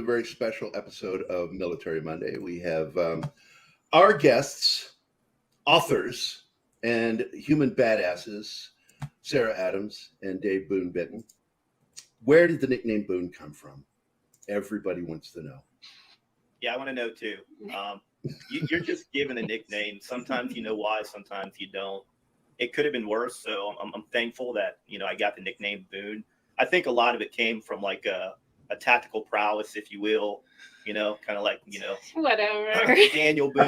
A very special episode of Military Monday. We have our guests, authors, and human badasses, Sarah Adams and Dave Boon Benton. Where did the nickname Boon come from? Everybody wants to know. Yeah, I want to know too. You're just given a nickname. Sometimes you know why, sometimes you don't. It could have been worse, so I'm thankful that I got the nickname Boon. I think a lot of it came from like a tactical prowess, if you will, kind of like whatever. Daniel Boone.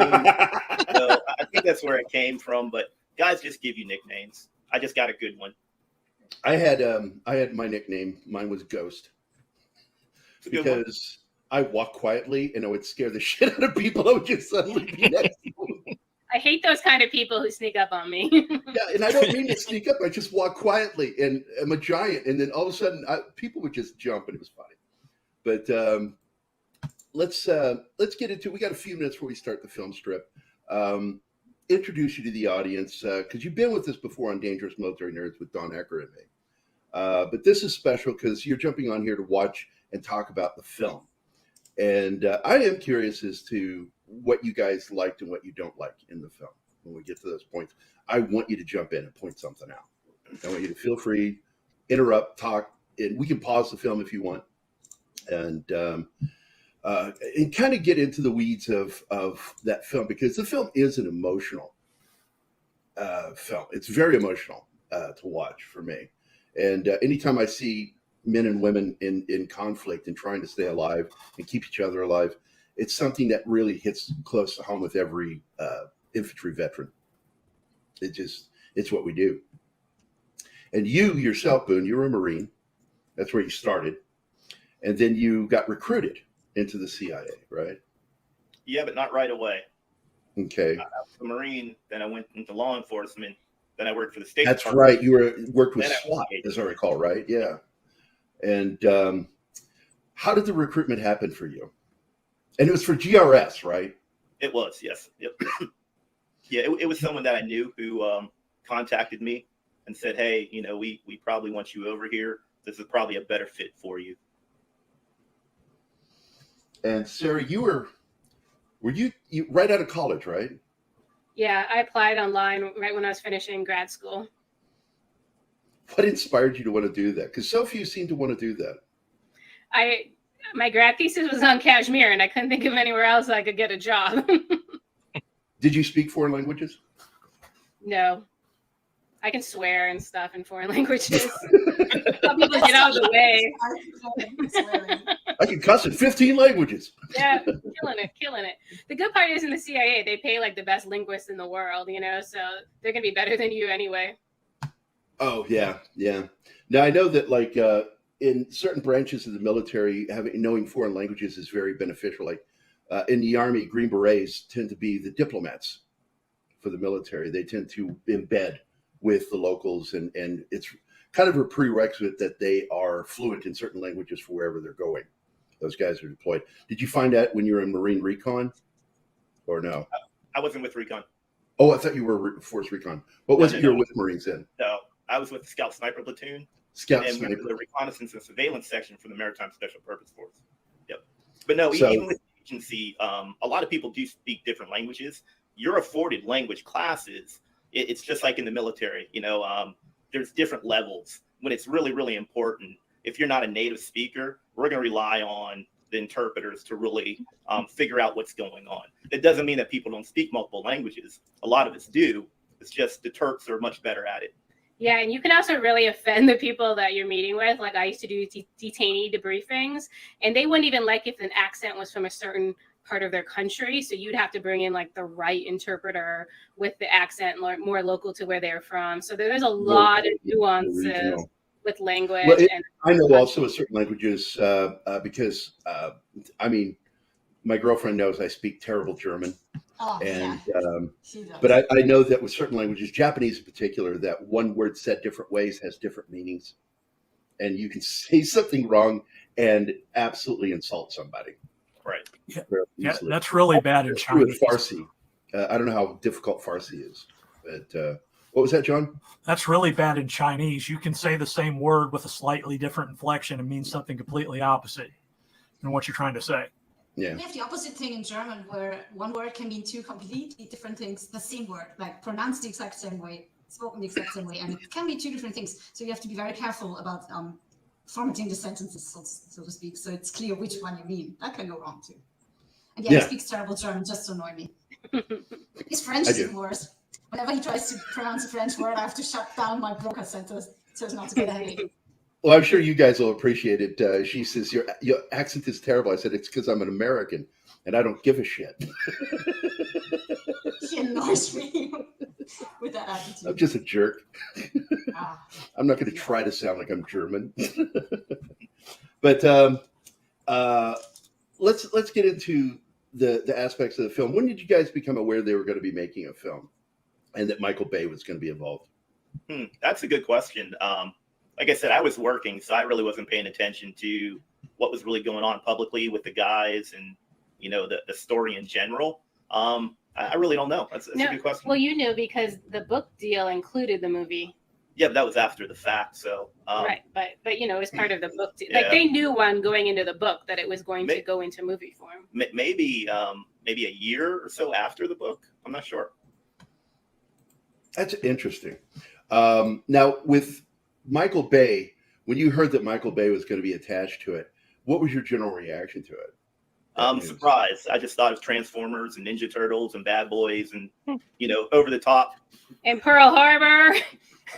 So I think that's where it came from. But guys just give you nicknames. I just got a good one. I had my nickname. Mine was Ghost because I walk quietly and I would scare the shit out of people. I would just suddenly be next to them. I hate those kind of people who sneak up on me. Yeah, and I don't mean to sneak up. I just walk quietly, and I'm a giant. And then all of a sudden, people would just jump, and it was funny. But let's get into. We got a few minutes before we start the film strip. Introduce you to the audience because you've been with us before on Dangerous Military Nerds with Don Ecker and me. But this is special because you're jumping on here to watch and talk about the film. And I am curious as to what you guys liked and what you don't like in the film. When we get to those points, I want you to jump in and point something out. I want you to feel free, interrupt, talk, and we can pause the film if you want. And kind of get into the weeds of that film because the film is an emotional film. It's very emotional to watch for me. And anytime I see men and women in conflict and trying to stay alive and keep each other alive, it's something that really hits close to home with every infantry veteran. It's what we do. And you yourself, Boone, you were a Marine. That's where you started. And then you got recruited into the CIA, right? Yeah, but not right away. Okay. I was a Marine, then I went into law enforcement, then I worked for the State That's Department. right. You worked with SWAT, as I recall, right? Yeah. And how did the recruitment happen for you? And it was for GRS, right? It was, yes. Yep. Yeah, it was someone that I knew who contacted me and said, hey, we probably want you over here. This is probably a better fit for you. And Sarah, you were you right out of college, right? Yeah, I applied online right when I was finishing grad school. What inspired you to want to do that? Because so few seem to want to do that. My grad thesis was on Kashmir, and I couldn't think of anywhere else I could get a job. Did you speak foreign languages? No. I can swear and stuff in foreign languages. Some people get out of the way. I can cuss in 15 languages. Yeah, killing it. The good part is in the CIA, they pay like the best linguists in the world, so they're going to be better than you anyway. Oh, yeah. Now, I know that like in certain branches of the military, knowing foreign languages is very beneficial. Like in the Army, Green Berets tend to be the diplomats for the military. They tend to embed with the locals, and it's kind of a prerequisite that they are fluent in certain languages for wherever they're going. Those guys are deployed. Did you find that when you were in Marine Recon or no? I wasn't with Recon. Oh, I thought you were Force Recon. What was it you were with Marines in? No, I was with the Scout Sniper Platoon. Scout and Sniper. The Reconnaissance and Surveillance Section for the Maritime Special Purpose Force. Yep. But no, even with the agency, a lot of people do speak different languages. You're afforded language classes. It's just like in the military, there's different levels when it's really, really important. If you're not a native speaker, we're going to rely on the interpreters to really figure out what's going on. That doesn't mean that people don't speak multiple languages. A lot of us do. It's just the Turks are much better at it. Yeah, and you can also really offend the people that you're meeting with. Like I used to do detainee debriefings, and they wouldn't even like if an accent was from a certain part of their country. So you'd have to bring in like the right interpreter with the accent more local to where they're from. So there's a lot of nuances with language. Well, I know also with certain languages because, my girlfriend knows I speak terrible German. Oh, and she does. But I know that with certain languages, Japanese in particular, that one word said different ways has different meanings. And you can say something wrong and absolutely insult somebody. Right. Yeah, that's really bad in Chinese. Farsi. I don't know how difficult Farsi is, but what was that, John? That's really bad in Chinese. You can say the same word with a slightly different inflection and mean something completely opposite. in what you're trying to say. Yeah. We have the opposite thing in German, where one word can mean two completely different things, the same word, like pronounced the exact same way, spoken the exact same way, and it can be two different things. So you have to be very careful about formatting the sentences, so to speak, so it's clear which one you mean. That can go wrong too. And yeah, he speaks terrible German just to annoy me. His French is worse. Whenever he tries to pronounce a French word, I have to shut down my broker center so as not to get a headache. Well, I'm sure you guys will appreciate it. She says, your accent is terrible. I said, it's because I'm an American and I don't give a shit. He annoys me with that attitude. I'm just a jerk. I'm not going to try to sound like I'm German. But let's get into the aspects of the film. When did you guys become aware they were going to be making a film and that Michael Bay was going to be involved? That's a good question. Like I said, I was working, so I really wasn't paying attention to what was really going on publicly with the guys and, you know, the story in general. I really don't know. That's a good question. Well, you knew because the book deal included the movie. Yeah, but that was after the fact. So right, but you know, it was part of the book deal. Like they knew one going into the book that it was going to go into movie form. Maybe a year or so after the book. I'm not sure. That's interesting. Now, with Michael Bay, when you heard that Michael Bay was going to be attached to it, what was your general reaction to it? Surprised. I just thought of Transformers and Ninja Turtles and Bad Boys and, you know, over the top. And Pearl Harbor.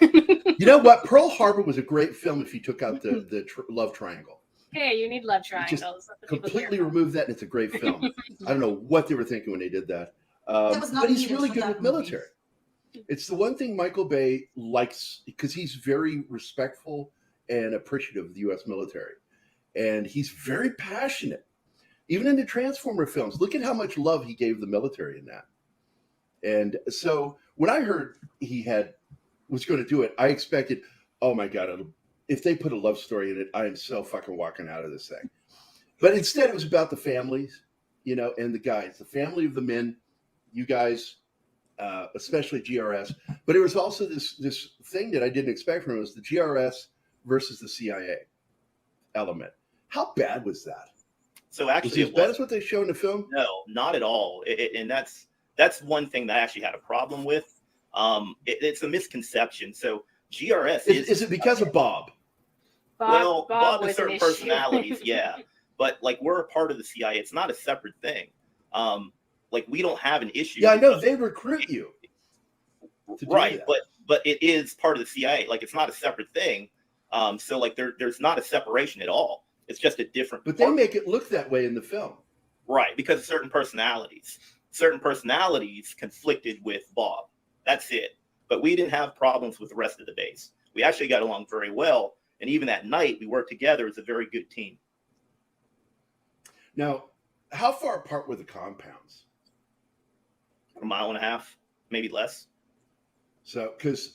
You know what? Pearl Harbor was a great film if you took out the love triangle. Hey, you need love triangles. Just completely remove that and it's a great film. I don't know what they were thinking when they did that. But he's really good with military. It's the one thing Michael Bay likes because he's very respectful and appreciative of the U.S. military. And he's very passionate. Even in the Transformer films, look at how much love he gave the military in that. And so when I heard he was going to do it, I expected, oh my God, if they put a love story in it, I am so fucking walking out of this thing. But instead it was about the families, you know, and the guys, the family of the men, you guys, especially GRS, but it was also this thing that I didn't expect from it was the GRS versus the CIA element. How bad was that? So actually, was it as bad as what they show in the film? No, not at all. And that's one thing that I actually had a problem with. It's a misconception. So GRS is it because of Bob? Bob has certain personalities, yeah. But like we're a part of the CIA. It's not a separate thing. Like we don't have an issue. Yeah, I know they recruit you. Right, but it is part of the CIA. Like it's not a separate thing. So like there's not a separation at all. It's just a different. But they make it look that way in the film. Right, because of certain personalities. Certain personalities conflicted with Bob. That's it. But we didn't have problems with the rest of the base. We actually got along very well. And even at night, we worked together as a very good team. Now, how far apart were the compounds? A mile and a half, maybe less. So, because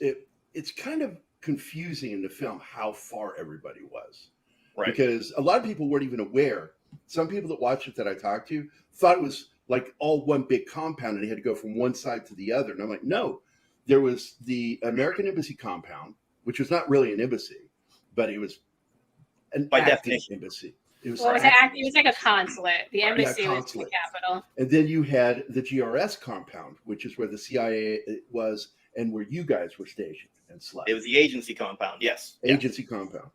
it's kind of confusing in the film how far everybody was. Right. Because a lot of people weren't even aware. Some people that watched it that I talked to thought it was like all one big compound and they had to go from one side to the other. And I'm like, no, there was the American Embassy compound, which was not really an embassy, but it was an acting embassy. It was, it was like a consulate. The embassy was the capital. And then you had the GRS compound, which is where the CIA was and where you guys were stationed and slept. It was the agency compound, yes. Agency compound.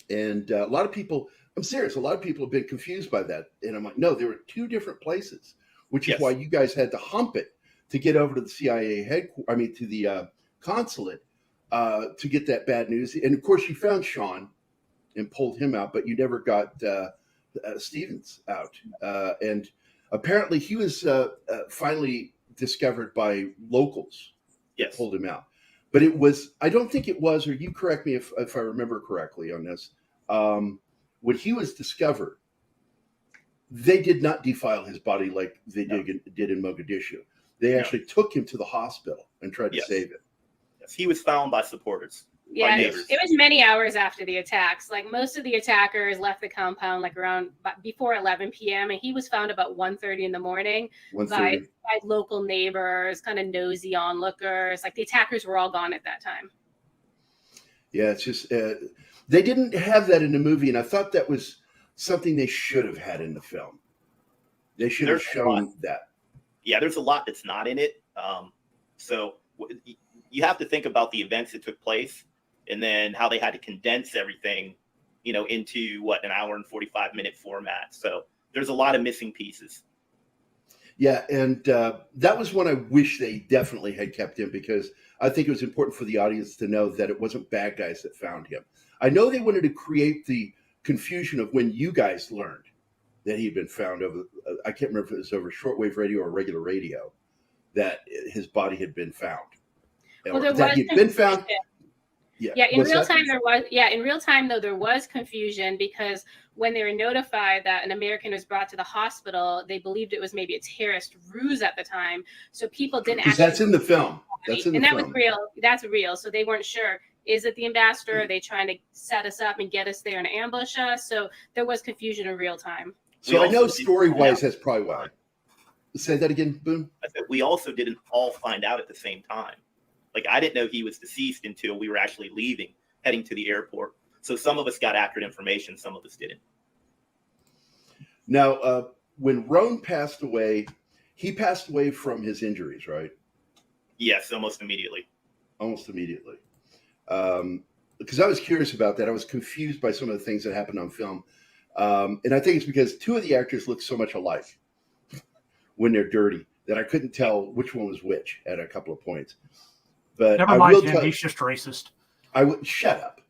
And a lot of people, I'm serious, a lot of people have been confused by that. And I'm like, no, there were two different places, which is why you guys had to hump it to get over to the CIA to the consulate to get that bad news. And of course, you found Sean and pulled him out, but you never got Stevens out. And apparently he was finally discovered by locals. Yes. Pulled him out. But it was, I don't think it was, or you correct me if I remember correctly on this, when he was discovered, they did not defile his body like they did in Mogadishu. They actually took him to the hospital and tried to save him. Yes, he was found by supporters. Yeah, it was many hours after the attacks. Like most of the attackers left the compound like around before 11 p.m. and he was found about 1:30 in the morning by local neighbors, kind of nosy onlookers. Like the attackers were all gone at that time. Yeah, it's just they didn't have that in the movie, and I thought that was something they should have had in the film. They should have shown that. Yeah, there's a lot that's not in it. So you have to think about the events that took place and then how they had to condense everything, into an hour and 45-minute format. So there's a lot of missing pieces. Yeah, and that was one I wish they definitely had kept in, because I think it was important for the audience to know that it wasn't bad guys that found him. I know they wanted to create the confusion of when you guys learned that he'd been found over, I can't remember if it was over shortwave radio or regular radio, that his body had been found. Well, there that was he'd been found. Yeah, in real time there was. Yeah, in real time though there was confusion, because when they were notified that an American was brought to the hospital, they believed it was maybe a terrorist ruse at the time. So people didn't. Because that's in the film. That's in the film. And that was real. That's real. So they weren't sure. Is it the ambassador? Are they trying to set us up and get us there and ambush us? So there was confusion in real time. So I know story-wise that's probably why. Say that again, Boon. I said we also didn't all find out at the same time. Like, I didn't know he was deceased until we were actually leaving, heading to the airport. So some of us got accurate information, some of us didn't. Now, when Roan passed away, he passed away from his injuries, right? Yes, almost immediately. Almost immediately. Because I was curious about that. I was confused by some of the things that happened on film. And I think it's because two of the actors look so much alike when they're dirty that I couldn't tell which one was which at a couple of points. But never mind him, he's just racist. I would shut up.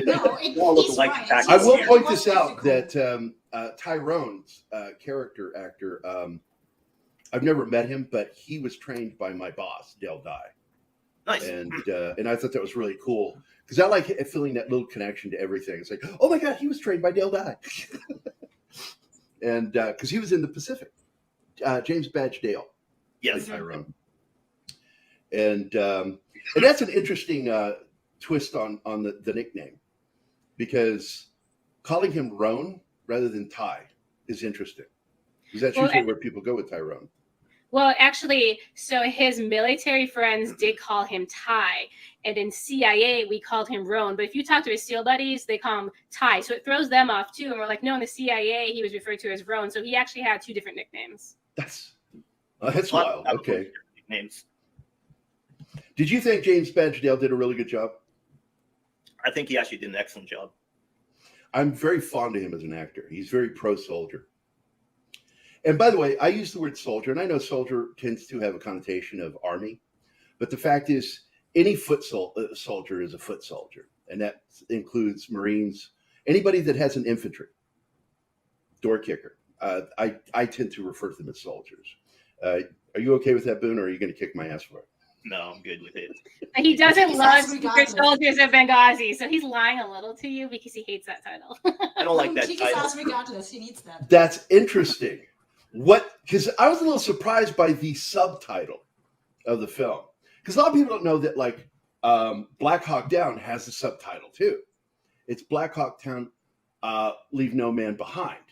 No, he's right. I will point this out that Tyrone's character actor, I've never met him, but he was trained by my boss, Del Dye. Nice. And I thought that was really cool, because I like feeling that little connection to everything. It's like, oh my God, he was trained by Del Dye. And because he was in the Pacific, James Badge Dale. Yes. Tyrone. And that's an interesting twist on the nickname, because calling him Roan rather than Ty is interesting, because that's usually where people go with Tyrone. Well, actually, so his military friends did call him Ty, and in CIA we called him Roan. But if you talk to his SEAL buddies, they call him Ty, so it throws them off too. And we're like, no, in the CIA he was referred to as Roan, so he actually had two different nicknames. That's wild. Okay. Nicknames. Did you think James Badge Dale did a really good job? I think he actually did an excellent job. I'm very fond of him as an actor. He's very pro-soldier. And by the way, I use the word soldier, and I know soldier tends to have a connotation of army, but the fact is any foot soldier is a foot soldier, and that includes Marines, anybody that has an infantry, door kicker. I tend to refer to them as soldiers. Are you okay with that, Boon, or are you going to kick my ass for it? No, I'm good with it. He doesn't love Secret Soldiers of Benghazi, so he's lying a little to you because he hates that title. I don't like that Kick title. his ass regardless. He needs that. That's interesting. Because I was a little surprised by the subtitle of the film, because a lot of people don't know that, like, Black Hawk Down has a subtitle too. It's Black Hawk Down, Leave No Man Behind.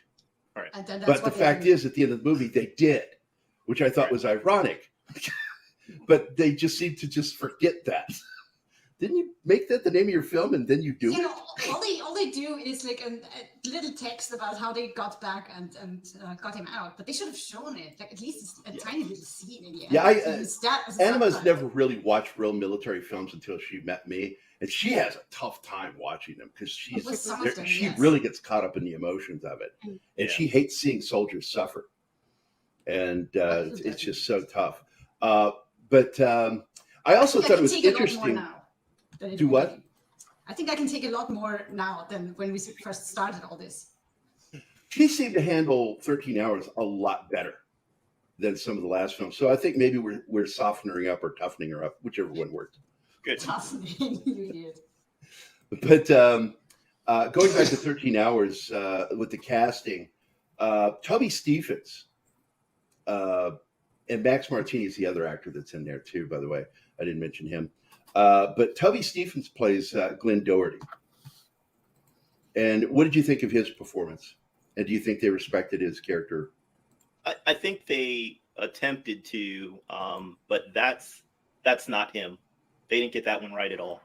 All right. But the fact is, at the end of the movie, they did, which I thought was ironic. But they just seem to just forget that. Didn't you make that the name of your film, and then you do? You know, all they do is like a little text about how they got back and got him out, but they should have shown it, like at least a tiny little scene in the end. Yeah, Anima's never really watched real military films until she met me, and she has a tough time watching them because she really gets caught up in the emotions of it, and she hates seeing soldiers suffer, and it's just so tough. But I also thought it was interesting. Do what? I think I can take a lot more now than when we first started all this. She seemed to handle 13 Hours a lot better than some of the last films. So I think maybe we're softening her up or toughening her up, whichever one worked. Good. Toughening, you did. But going back to 13 Hours with the casting, Toby Stephens and Max Martini is the other actor that's in there too, by the way. I didn't mention him. But Toby Stephens plays Glenn Doherty. And what did you think of his performance? And do you think they respected his character? I think they attempted to, but that's not him. They didn't get that one right at all.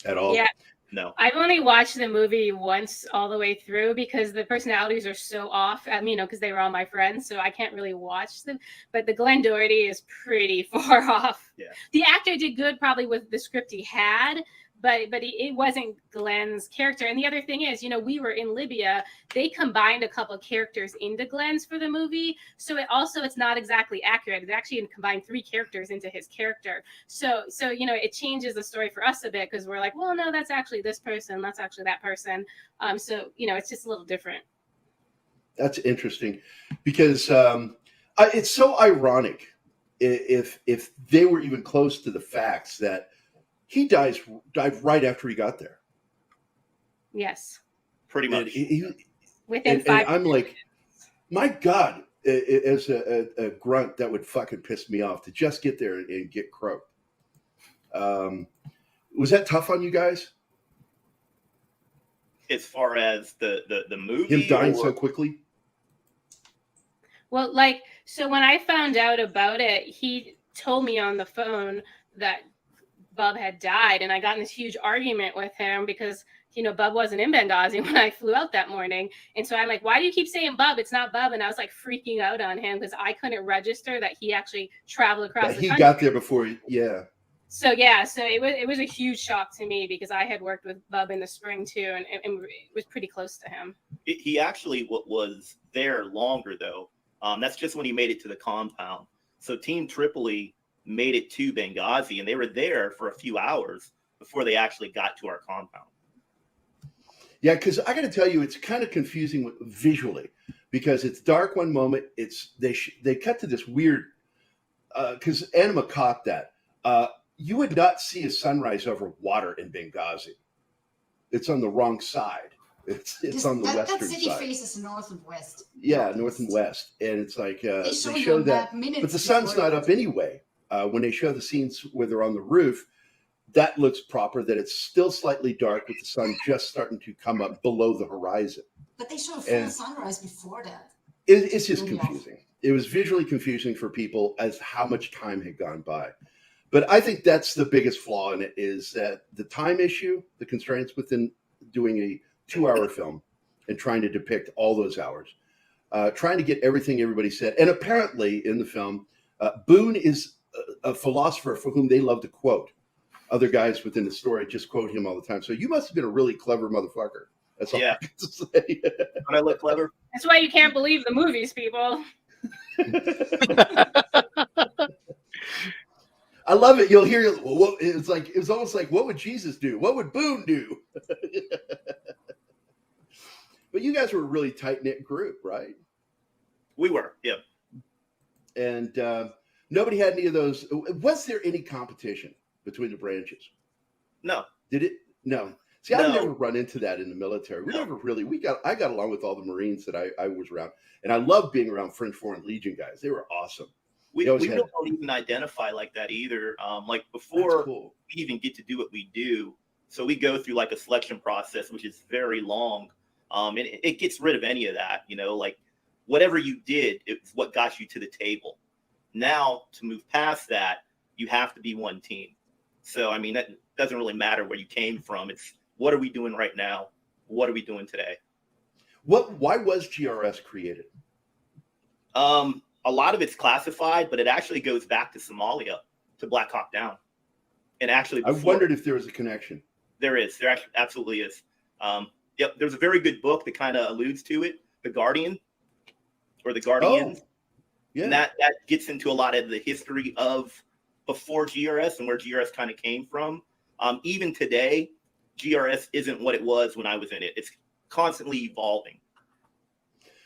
At all? Yeah. No. I've only watched the movie once all the way through because the personalities are so off. I mean, you know, because they were all my friends, so I can't really watch them. But the Glenn Doherty is pretty far off. Yeah. The actor did good probably with the script he had, but it wasn't Glenn's character. And the other thing is, you know, we were in Libya. They combined a couple of characters into Glenn's for the movie, so it's not exactly accurate. It actually combined 3 characters into his character. So you know, it changes the story for us a bit because we're like, well, no, that's actually this person, that's actually that person. So you know, it's just a little different. That's interesting because it's so ironic if they were even close to the facts that he died right after he got there. Yes. Pretty much. Within 5 I'm like, my God, as a grunt, that would fucking piss me off to just get there and get croaked. Was that tough on you guys? As far as the movie? Him dying so quickly? Well, like, so when I found out about it, he told me on the phone that Bub had died, and I got in this huge argument with him because, you know, Bub wasn't in Benghazi when I flew out that morning. And so I'm like, why do you keep saying Bub? It's not Bub. And I was like freaking out on him because I couldn't register that he actually traveled across the country. He got there before, yeah. So it was a huge shock to me because I had worked with Bub in the spring too, and it was pretty close to him. He actually was there longer though. That's just when he made it to the compound. So Team Tripoli made it to Benghazi, and they were there for a few hours before they actually got to our compound. Yeah, because I got to tell you, it's kind of confusing visually because it's dark one moment. They cut to this weird because Anima caught that. You would not see a sunrise over water in Benghazi. It's on the wrong side. It's on the western that city side. faces north and west. Yeah, north and west, and it's like they show that, but the sun's not up anyway. When they show the scenes where they're on the roof, that looks proper. That it's still slightly dark with the sun just starting to come up below the horizon. But they show a full sunrise before that. It's just confusing. It was visually confusing for people as how much time had gone by. But I think that's the biggest flaw in it is that the time issue, the constraints within doing a 2-hour film and trying to depict all those hours, trying to get everything everybody said. And apparently in the film, Boon is a philosopher for whom they love to quote. Other guys within the story just quote him all the time. So you must have been a really clever motherfucker. That's all I have to say. Don't I look clever? That's why you can't believe the movies, people. I love it. You'll hear it's almost like, what would Jesus do? What would Boon do? But you guys were a really tight-knit group, right? We were, yeah. And nobody had any of those. Was there any competition between the branches? No. Did it? No. See, I've never run into that in the military. I got along with all the Marines that I was around. And I loved being around French Foreign Legion guys. They were awesome. We don't even identify like that either. Like before we even get to do what we do, so we go through like a selection process, which is very long. And it gets rid of any of that, you know, like whatever you did, it's what got you to the table. Now to move past that, you have to be one team. So, I mean, that doesn't really matter where you came from. It's what are we doing right now? What are we doing today? Why was GRS created? A lot of it's classified, but it actually goes back to Somalia, to Black Hawk Down. And actually, I wondered if there was a connection. There is. There actually absolutely is. Yep, there's a very good book that kind of alludes to it, The Guardian, or The Guardians. Oh, yeah. And that gets into a lot of the history of before GRS and where GRS kind of came from. Even today, GRS isn't what it was when I was in it. It's constantly evolving.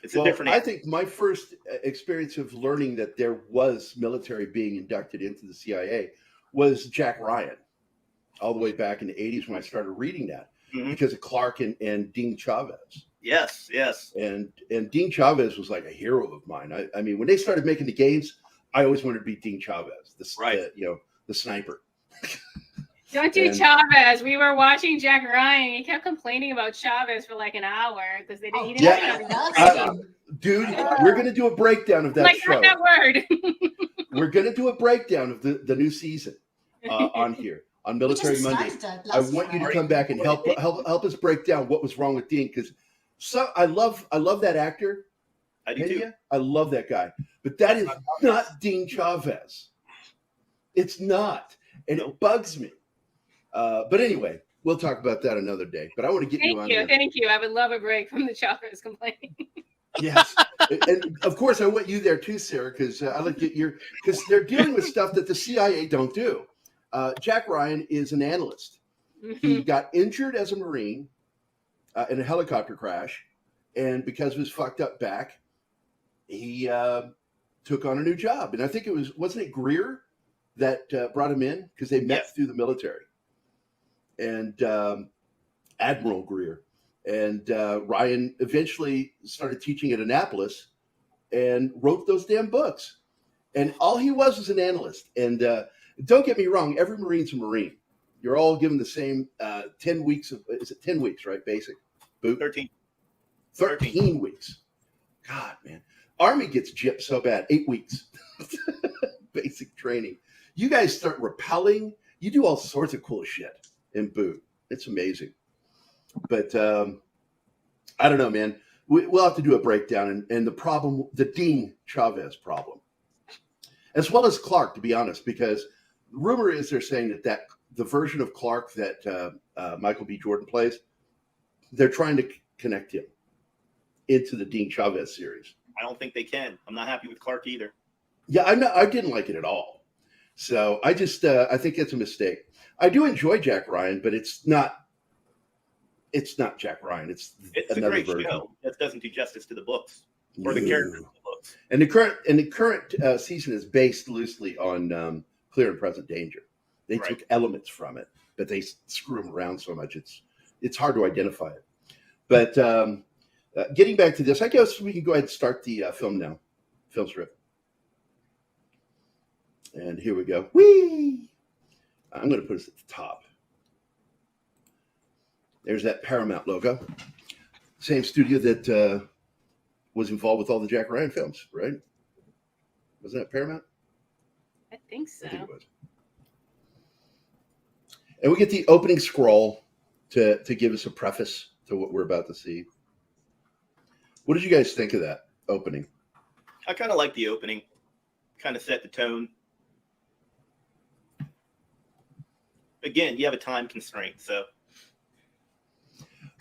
It's a different. I think my first experience of learning that there was military being inducted into the CIA was Jack Ryan, all the way back in the 80s when I started reading that because of Clark and Dean Chavez. Yes, yes. And Dean Chavez was like a hero of mine. I mean, when they started making the games, I always wanted to be Dean Chavez, the sniper. Don't do Chavez. We were watching Jack Ryan. He kept complaining about Chavez for like an hour because they didn't eat it. Dude, we're going to do a breakdown of that show. Not that word. We're going to do a breakdown of the new season on here. on Military Monday. I want you to come back and help us break down what was wrong with Dean, because I love that actor. I do too. I love that guy, but that is not Dean Chavez. It's not, and it bugs me. But anyway, we'll talk about that another day. But I want to get you on. Thank you. I would love a break from the Chavez complaining. Yes, and of course I want you there too, Sarah, because I like because they're dealing with stuff that the CIA don't do. Jack Ryan is an analyst. He got injured as a Marine in a helicopter crash, and because of his fucked up back, he took on a new job. And I think wasn't it Greer that brought him in, because they met through the military, and Admiral Greer. And Ryan eventually started teaching at Annapolis and wrote those damn books. And all he was an analyst. And don't get me wrong, every Marine's a Marine. You're all given the same 10 weeks of, is it 10 weeks, right? Basic. Boot? 13 weeks. God, man. Army gets gypped so bad. 8 weeks. Basic training. You guys start rappelling. You do all sorts of cool shit in boot. It's amazing. But I don't know, man. We'll have to do a breakdown and the problem, the Dean Chavez problem, as well as Clark, to be honest, because the rumor is they're saying that the version of Clark that Michael B. Jordan plays, they're trying to connect him into the Dean Chavez series. I don't think they can. I'm not happy with Clark either. Yeah, I didn't like it at all. So I just I think it's a mistake. I do enjoy Jack Ryan, but it's not Jack Ryan. It's a great show that doesn't do justice to the books or the characters of the books. And the current season is based loosely on Clear and Present Danger. They took elements from it, but they screw them around so much it's hard to identify it. But getting back to this, I guess we can go ahead and start the film strip. And here we go. Whee! I'm going to put us at the top. There's that Paramount logo. Same studio that was involved with all the Jack Ryan films, right? Wasn't that Paramount? I think so. I think it was. And we get the opening scroll to give us a preface to what we're about to see. What did you guys think of that opening? I kind of like the opening. Kind of set the tone. Again, you have a time constraint, so.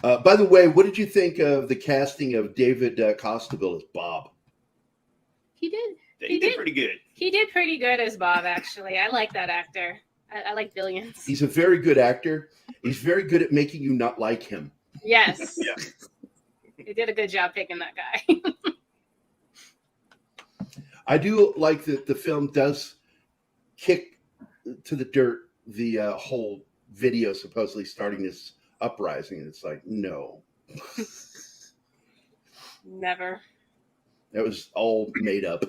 By the way, what did you think of the casting of David Costabile as Bob? He did pretty good. He did pretty good as Bob, actually. I like that actor. I like Billions. He's a very good actor. He's very good at making you not like him. Yes. Yeah. He did a good job picking that guy. I do like that the film does kick to the dirt the whole video supposedly starting this uprising, and it's like, no. Never. That was all made up.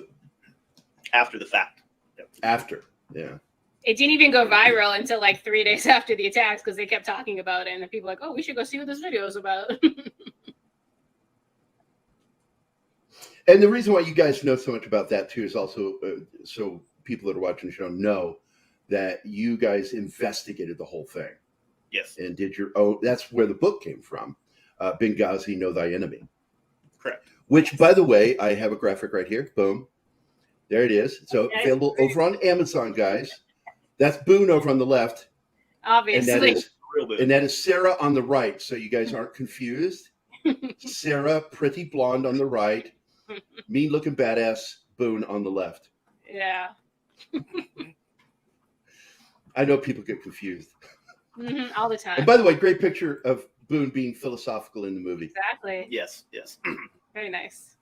After the fact. Yep. After, yeah. It didn't even go viral until like 3 days after the attacks because they kept talking about it, and then people were like, oh, we should go see what this video is about. And the reason why you guys know so much about that too is also so people that are watching the show know that you guys investigated the whole thing. Yes. And did your own. That's where the book came from. Benghazi, Know Thy Enemy. Correct. Which, by the way, I have a graphic right here. Boom. There it is. So available over on Amazon, guys. That's Boon over on the left. Obviously. And that is Sarah on the right. So you guys aren't confused. Sarah, pretty blonde on the right. Mean looking badass Boon on the left. Yeah. I know people get confused. All the time. And by the way, great picture of Boon being philosophical in the movie. Exactly. Yes. Very nice.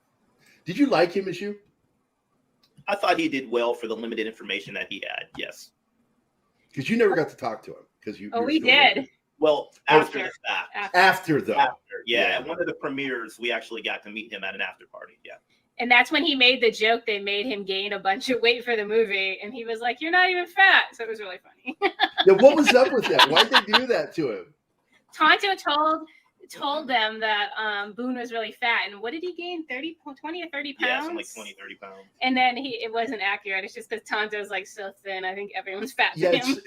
Did you like him as you? I thought he did well for the limited information that he had. Yes. Because you never got to talk to him. Because you. We did. Well, after the fact. After though. Yeah. At one of the premieres, we actually got to meet him at an after party. Yeah. And that's when he made the joke. They made him gain a bunch of weight for the movie, and he was like, "You're not even fat." So it was really funny. Yeah, what was up with that? Why'd they do that to him? Tonto told them that Boon was really fat, and what did he gain? 20 or 30 pounds? Yeah, something like 20, 30 pounds. And then it wasn't accurate. It's just because Tonto's like so thin. I think everyone's fat to him.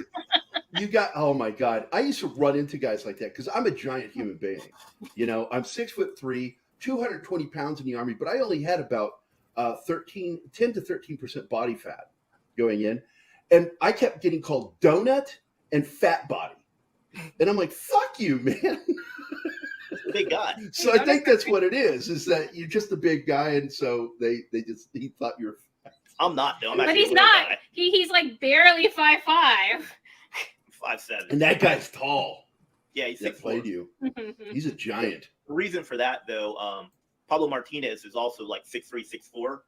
you got, oh my God. I used to run into guys like that because I'm a giant human being. You know, I'm 6'3", 220 pounds in the Army, but I only had about 10 to 13% body fat going in. And I kept getting called donut and fat body. And I'm like, fuck you, man. Big guy. So I think that's what it is that you're just a big guy. And so he thought you were fat. I'm not, though. I'm But actually he's a little not. guy. He's like barely 5'5". 5'7". And that guy's tall. Yeah, he's That 6'4". played you. He's a giant. The reason for that, though, Pablo Martinez is also like 6'3", 6'4".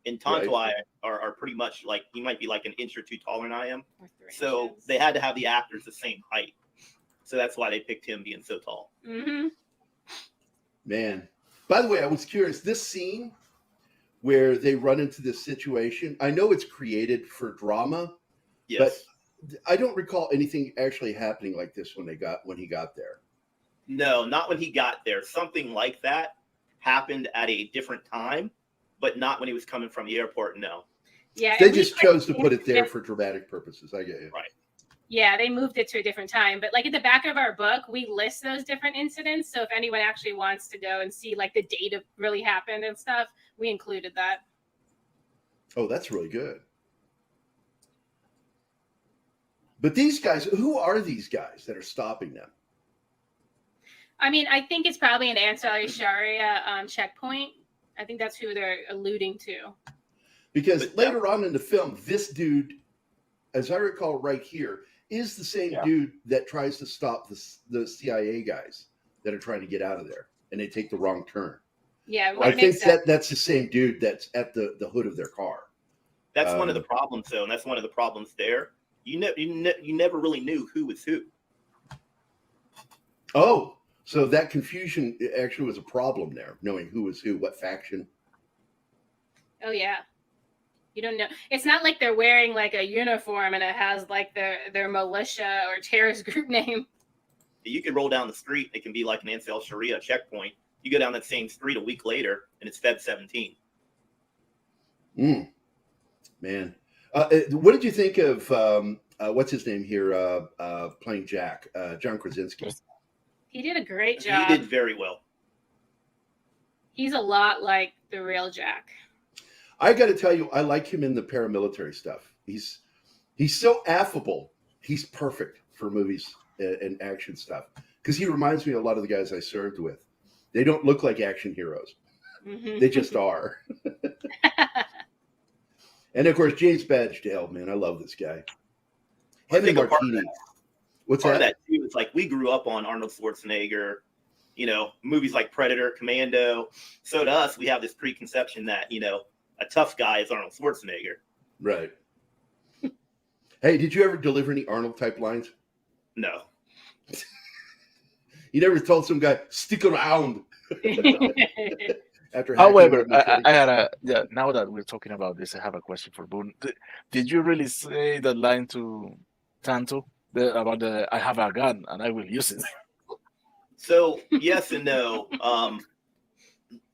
And Tonto Right. are pretty much like, he might be like an inch or two taller than I am. Or 3 So inches. they had to have the actors the same height. So that's why they picked him being so tall. Mm-hmm. Man. By the way, I was curious. This scene where they run into this situation, I know it's created for drama, Yes. but I don't recall anything actually happening like this when he got there. No, not when he got there. Something like that happened at a different time, but not when he was coming from the airport. No. Yeah. They and we just chose to put it there for dramatic purposes. I get you. Right. Yeah, they moved it to a different time. But like at the back of our book, we list those different incidents. So if anyone actually wants to go and see like the date of really happened and stuff, we included that. Oh, that's really good. But these guys, who are these guys that are stopping them? I mean, I think it's probably an ancillary Sharia checkpoint. I think that's who they're alluding to. Because But later on in the film, this dude, as I recall right here, is the same dude that tries to stop the CIA guys that are trying to get out of there, and they take the wrong turn. Yeah, I makes think sense. that's the same dude that's at the hood of their car. That's one of the problems, though, and that's one of the problems there. You never really knew who was who. Oh, so that confusion actually was a problem there, knowing who was who, what faction. Oh yeah. You don't know. It's not like they're wearing like a uniform and it has like their militia or terrorist group name. You could roll down the street. It can be like an Ansel Sharia checkpoint. You go down that same street a week later, and it's Feb 17. Man. What did you think of what's his name here playing Jack, John Krasinski? He did a great job. He did very well. He's a lot like the real Jack. I got to tell you, I like him in the paramilitary stuff. He's so affable. He's perfect for movies and action stuff because he reminds me of a lot of the guys I served with. They don't look like action heroes. Mm-hmm. They just are. And of course, James Badgedale, man, I love this guy. I think Henry a part of Martini. What's Part of that? that too is like we grew up on Arnold Schwarzenegger, movies like Predator, Commando. So to us, we have this preconception that a tough guy is Arnold Schwarzenegger. Right. Hey, did you ever deliver any Arnold type lines? No. You never told some guy, stick around. After However, hacking I had now that we're talking about this, I have a question for Boon. Did you really say the line to Tanto about I have a gun and I will use it? So yes and no.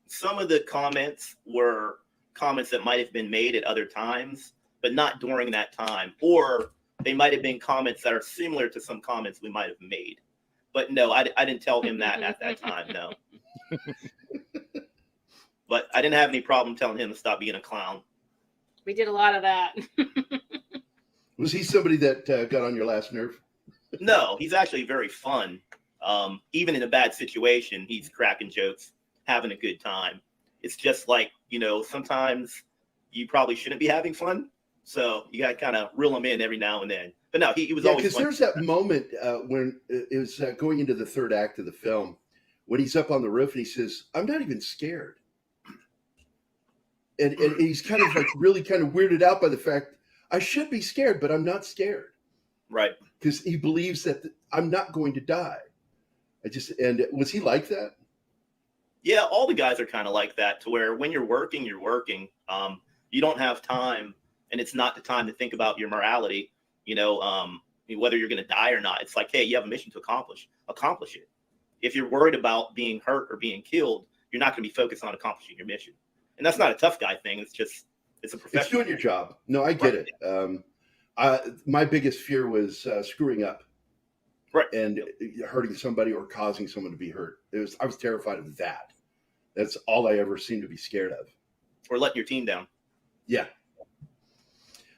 Some of the comments were comments that might have been made at other times, but not during that time. Or they might have been comments that are similar to some comments we might have made. But no, I didn't tell him that at that time, no. But I didn't have any problem telling him to stop being a clown. We did a lot of that. Was he somebody that got on your last nerve? No, he's actually very fun. Even in a bad situation, he's cracking jokes, having a good time. It's just like, sometimes you probably shouldn't be having fun. So you got to kind of reel him in every now and then. But no, he was always because fun. there's that moment when it was going into the third act of the film when he's up on the roof and he says, I'm not even scared. And he's kind of like really kind of weirded out by the fact I should be scared, but I'm not scared. Right. Because he believes that I'm not going to die. And was he like that? Yeah, all the guys are kind of like that, to where when you're working, you're working. You don't have time, and it's not the time to think about your morality, whether you're going to die or not. It's like, hey, you have a mission to accomplish it. If you're worried about being hurt or being killed, you're not going to be focused on accomplishing your mission. And that's not a tough guy thing. It's a professional. It's doing your job. No, I get it. My biggest fear was screwing up, Right. and hurting somebody or causing someone to be hurt. I was terrified of that. That's all I ever seemed to be scared of. Or letting your team down. Yeah.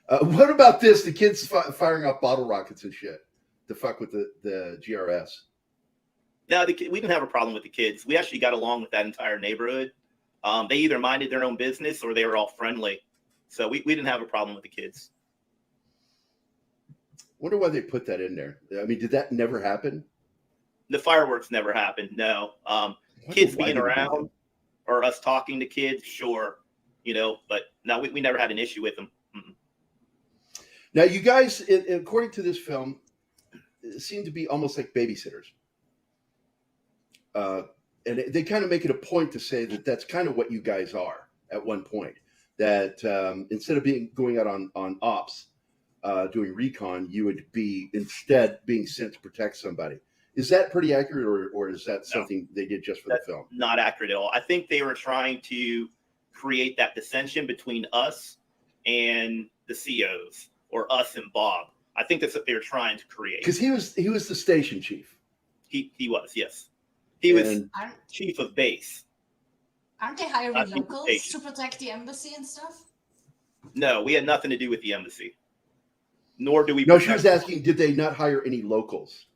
What about this? The kids firing off bottle rockets and shit to fuck with the GRS. No, we didn't have a problem with the kids. We actually got along with that entire neighborhood. They either minded their own business or they were all friendly. So we didn't have a problem with the kids. Wonder why they put that in there. I mean, did that never happen? The fireworks never happened. No. Kids being around or us talking to kids, sure. But no, we never had an issue with them. Mm-mm. Now, you guys, according to this film, seem to be almost like babysitters. And they kind of make it a point to say that that's kind of what you guys are at one point. That instead of going out on ops, doing recon, you would be instead being sent to protect somebody. Is that pretty accurate, or is that something they did just for the film? Not accurate at all. I think they were trying to create that dissension between us and the COs, or us and Bob. I think that's what they were trying to create. Because he was the station chief. He was, yes. He was chief of base. Aren't they hiring locals to protect the embassy and stuff? No, we had nothing to do with the embassy. Nor do we. No, she was asking, did they not hire any locals?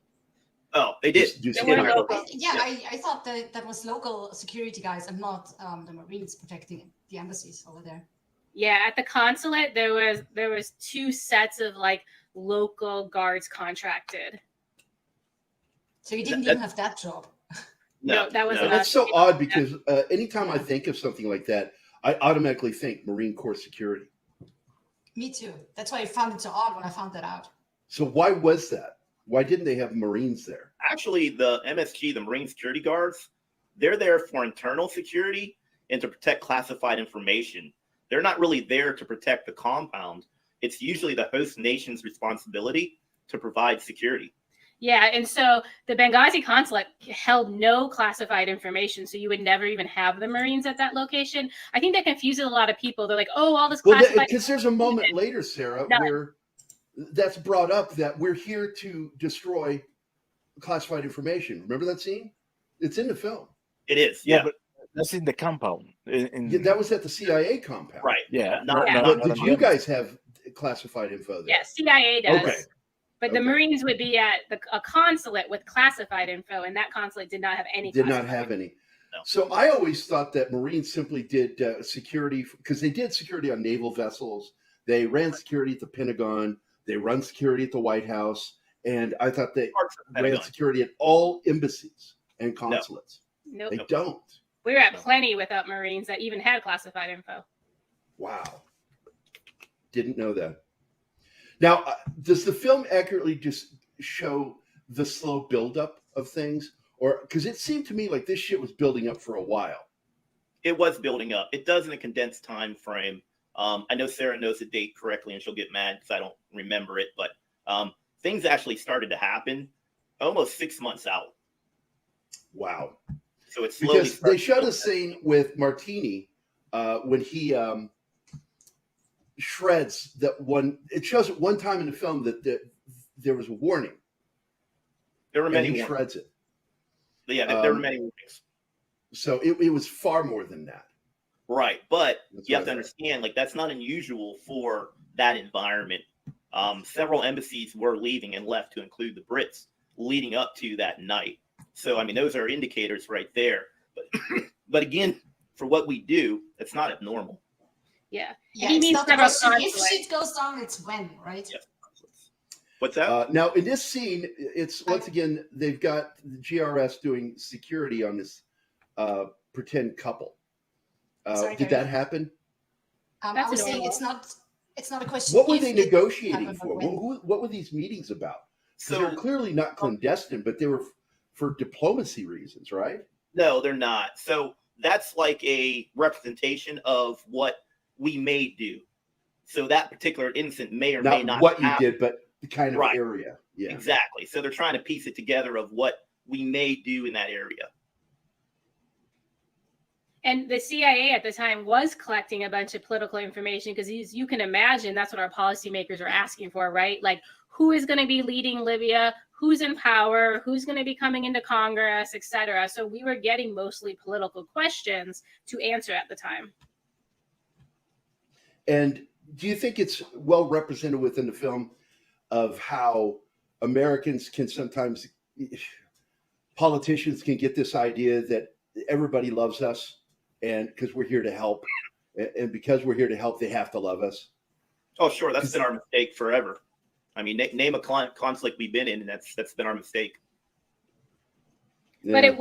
Oh, they did. They were local. Yeah, I thought that was local security guys and not the Marines protecting the embassies over there. Yeah, at the consulate there was 2 sets of like local guards contracted. So you didn't even have that job. No, that wasn't. That's so odd because anytime I think of something like that, I automatically think Marine Corps security. Me too. That's why I found it so odd when I found that out. So why was that? Why didn't they have Marines there? Actually, the MSG, the Marine Security Guards, they're there for internal security and to protect classified information. They're not really there to protect the compound. It's usually the host nation's responsibility to provide security. Yeah, and so the Benghazi consulate held no classified information, so you would never even have the Marines at that location. I think that confuses a lot of people. They're like, "Oh, all this classified." Well, because there's a moment later, Sarah, where that's brought up that we're here to destroy classified information. Remember that scene? It's in the film. It is, Yeah, but that's in the compound. That was at the CIA compound. right. Yeah. But did you guys have classified info there? Yeah, CIA does. Okay. But the Marines would be at a consulate with classified info, and that consulate did not have any. Did not have any. No. So I always thought that Marines simply did security, because they did security on naval vessels. They ran security at the Pentagon. They run security at the White House. And I thought they ran security at all embassies and consulates. Nope. They don't. We were at plenty without Marines that even had classified info. Wow. Didn't know that. Now, does the film accurately just show the slow buildup of things? Or because it seemed to me like this shit was building up for a while. It was building up. It does in a condensed time frame. I know Sarah knows the date correctly, and she'll get mad because I don't remember it. But things actually started to happen almost 6 months out. Wow. So it's slowly because they showed a scene with Martini when he shreds that one. It shows it one time in the film that there was a warning. There were many. And he shreds it. Yeah, there were many warnings. So it was far more than that. Right, but That's you have to understand, like, that's not unusual for that environment. Several embassies were leaving and left, to include the Brits, leading up to that night. So, I mean, those are indicators right there. But again, for what we do, it's not abnormal. Yeah. Yeah, it's not the question if shit goes down, it's when, right? Yes. What's that? Now, in this scene, it's once again, they've got the GRS doing security on this pretend couple. Did that happen? I was saying it's not a question. What were they negotiating for? What were these meetings about? So they're clearly not clandestine, but they were for diplomacy reasons, right? No, they're not. So that's like a representation of what we may do. So that particular incident may or may not what happen. You did, but the kind of area. Yeah, exactly. So they're trying to piece it together of what we may do in that area. And the CIA at the time was collecting a bunch of political information because you can imagine that's what our policymakers are asking for, right? Like, who is going to be leading Libya? Who's in power? Who's going to be coming into Congress, et cetera? So we were getting mostly political questions to answer at the time. And do you think it's well represented within the film of how Americans can sometimes, politicians can get this idea that everybody loves us and because we're here to help, and because we're here to help, they have to love us? Oh, sure. That's been our mistake forever. I mean, name a conflict we've been in, and that's been our mistake. Yeah.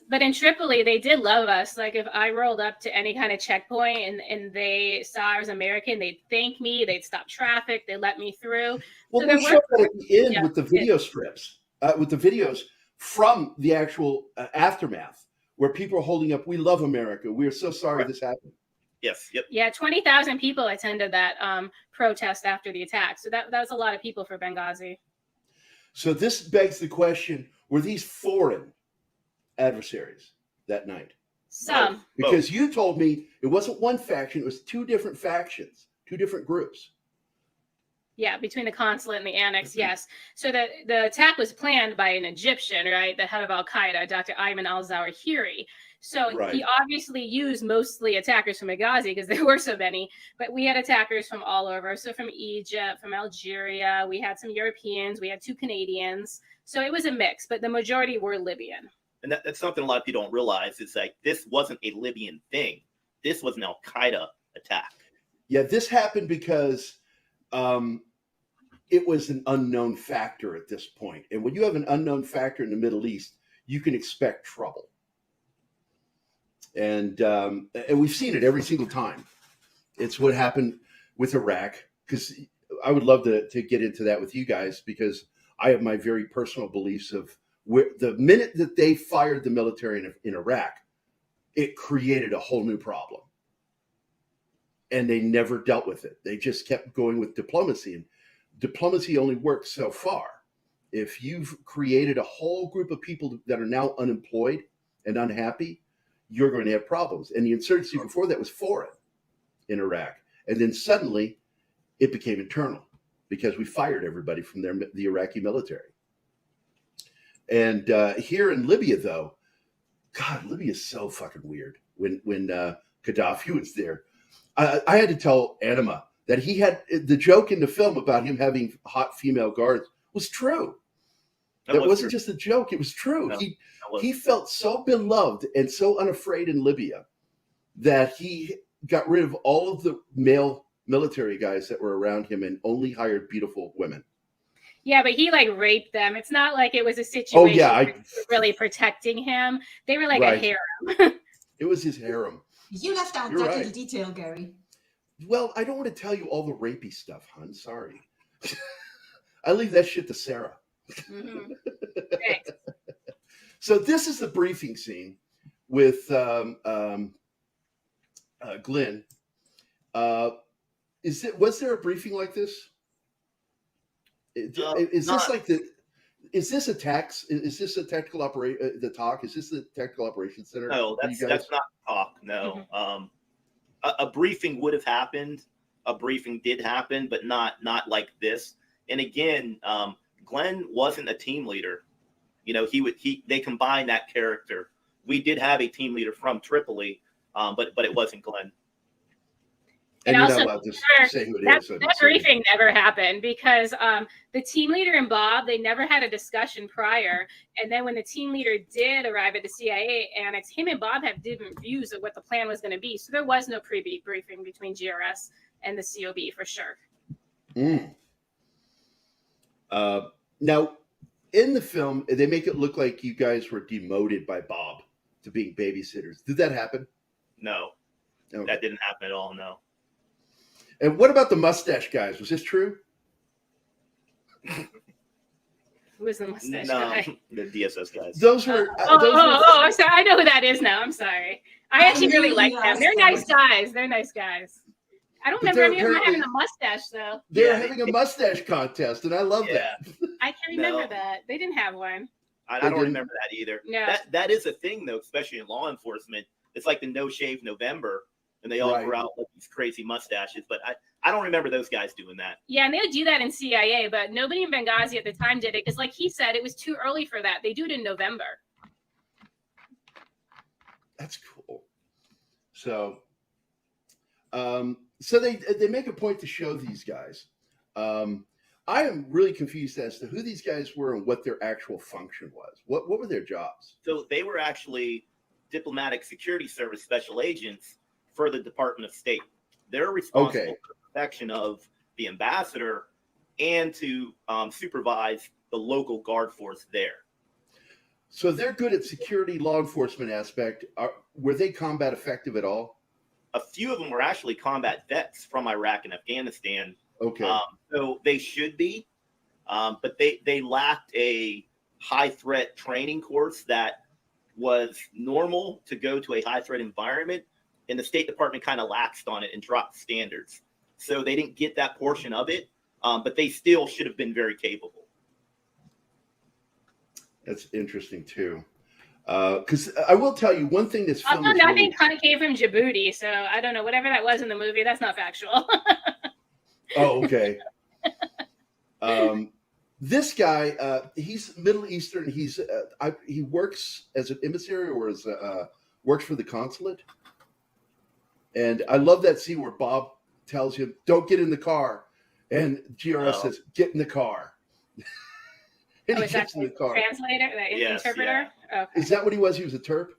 But in Tripoli, they did love us. Like if I rolled up to any kind of checkpoint and they saw I was American, they'd thank me, they'd stop traffic, they'd let me through. Well, they showed that at the end with the video strips, with the videos from the actual aftermath, where people are holding up, "We love America. We are so sorry this happened." Yes. Yep. Yeah, 20,000 people attended that protest after the attack. So that was a lot of people for Benghazi. So this begs the question, were these foreign adversaries that night? Some. Because you told me it wasn't one faction, it was two different factions, two different groups. Yeah, between the consulate and the annex, yes. So the attack was planned by an Egyptian, right? The head of Al-Qaeda, Dr. Ayman al-Zawahiri. So he obviously used mostly attackers from Benghazi because there were so many, but we had attackers from all over. So from Egypt, from Algeria, we had some Europeans, we had 2 Canadians. So it was a mix, but the majority were Libyan. And that's something a lot of people don't realize. It's like, this wasn't a Libyan thing. This was an Al-Qaeda attack. Yeah, this happened because it was an unknown factor at this point. And when you have an unknown factor in the Middle East, you can expect trouble. And we've seen it every single time. It's what happened with Iraq, because I would love to get into that with you guys, because I have my very personal beliefs of where the minute that they fired the military in Iraq, it created a whole new problem. And they never dealt with it. They just kept going with diplomacy. And diplomacy only works so far. If you've created a whole group of people that are now unemployed and unhappy, you're going to have problems. And the insurgency before that was foreign in Iraq. And then suddenly it became internal because we fired everybody from the Iraqi military. And here in Libya, though, God, Libya is so fucking weird. When Gaddafi was there, I had to tell Anima that he had the joke in the film about him having hot female guards was true. That wasn't just a joke. It was true. No, he felt so beloved and so unafraid in Libya that he got rid of all of the male military guys that were around him and only hired beautiful women. Yeah, but he like raped them. It's not like it was a situation where really protecting him. They were like a harem. It was his harem. You left out that little detail, Gary. Well, I don't want to tell you all the rapey stuff, hon. Sorry. I leave that shit to Sarah. Mm-hmm. So this is the briefing scene with Glenn. Was there a briefing like this? Is this a tax? Is this a technical operation? The talk? Is this the technical operations center? No, that's not talk. No. Mm-hmm. A briefing would have happened. A briefing did happen, but not like this. And again, Glenn wasn't a team leader. You know, they combined that character. We did have a team leader from Tripoli, but it wasn't Glenn. And you're not allowed to say who it is. That briefing never happened because the team leader and Bob, they never had a discussion prior. And then when the team leader did arrive at the CIA Annex, him and Bob had different views of what the plan was going to be. So there was no pre-briefing between GRS and the COB for sure. Now, in the film, they make it look like you guys were demoted by Bob to being babysitters. Did that happen? No, okay. That didn't happen at all, no. And what about the mustache guys? Was this true? Who was the mustache guy? The DSS guys. Those were. I'm sorry. I know who that is now. I'm sorry. I actually really like them. They're nice guys. I don't remember any of them having a mustache, though. They're having a mustache contest, and I love that. I can't remember that. They didn't have one. I don't remember that either. No. That is a thing, though, especially in law enforcement. It's like the No Shave November, and they all Right. grow out like these crazy mustaches. But I don't remember those guys doing that. Yeah, and they would do that in CIA, but nobody in Benghazi at the time did it because, like he said, it was too early for that. They do it in November. That's cool. So, so they make a point to show these guys. I am really confused as to who these guys were and what their actual function was. What were their jobs? So they were actually diplomatic security service special agents for the Department of State. They're responsible for the protection of the ambassador and to supervise the local guard force there. So they're good at security, law enforcement aspect. Were they combat effective at all? A few of them were actually combat vets from Iraq and Afghanistan. Okay. So they should be, but they lacked a high threat training course that was normal to go to a high threat environment, and the State Department kind of laxed on it and dropped standards. So they didn't get that portion of it, but they still should have been very capable. That's interesting too. Because I will tell you one thing that's film Also, is nothing really... kind of came from Djibouti, so I don't know. Whatever that was in the movie, that's not factual. Oh, okay. This guy, he's Middle Eastern. He works as an emissary or as works for the consulate. And I love that scene where Bob tells him, "Don't get in the car," and GRS says, "Get in the car." And he gets in the car. Translator, the interpreter. Yeah. Okay. Is that what he was? He was a Terp?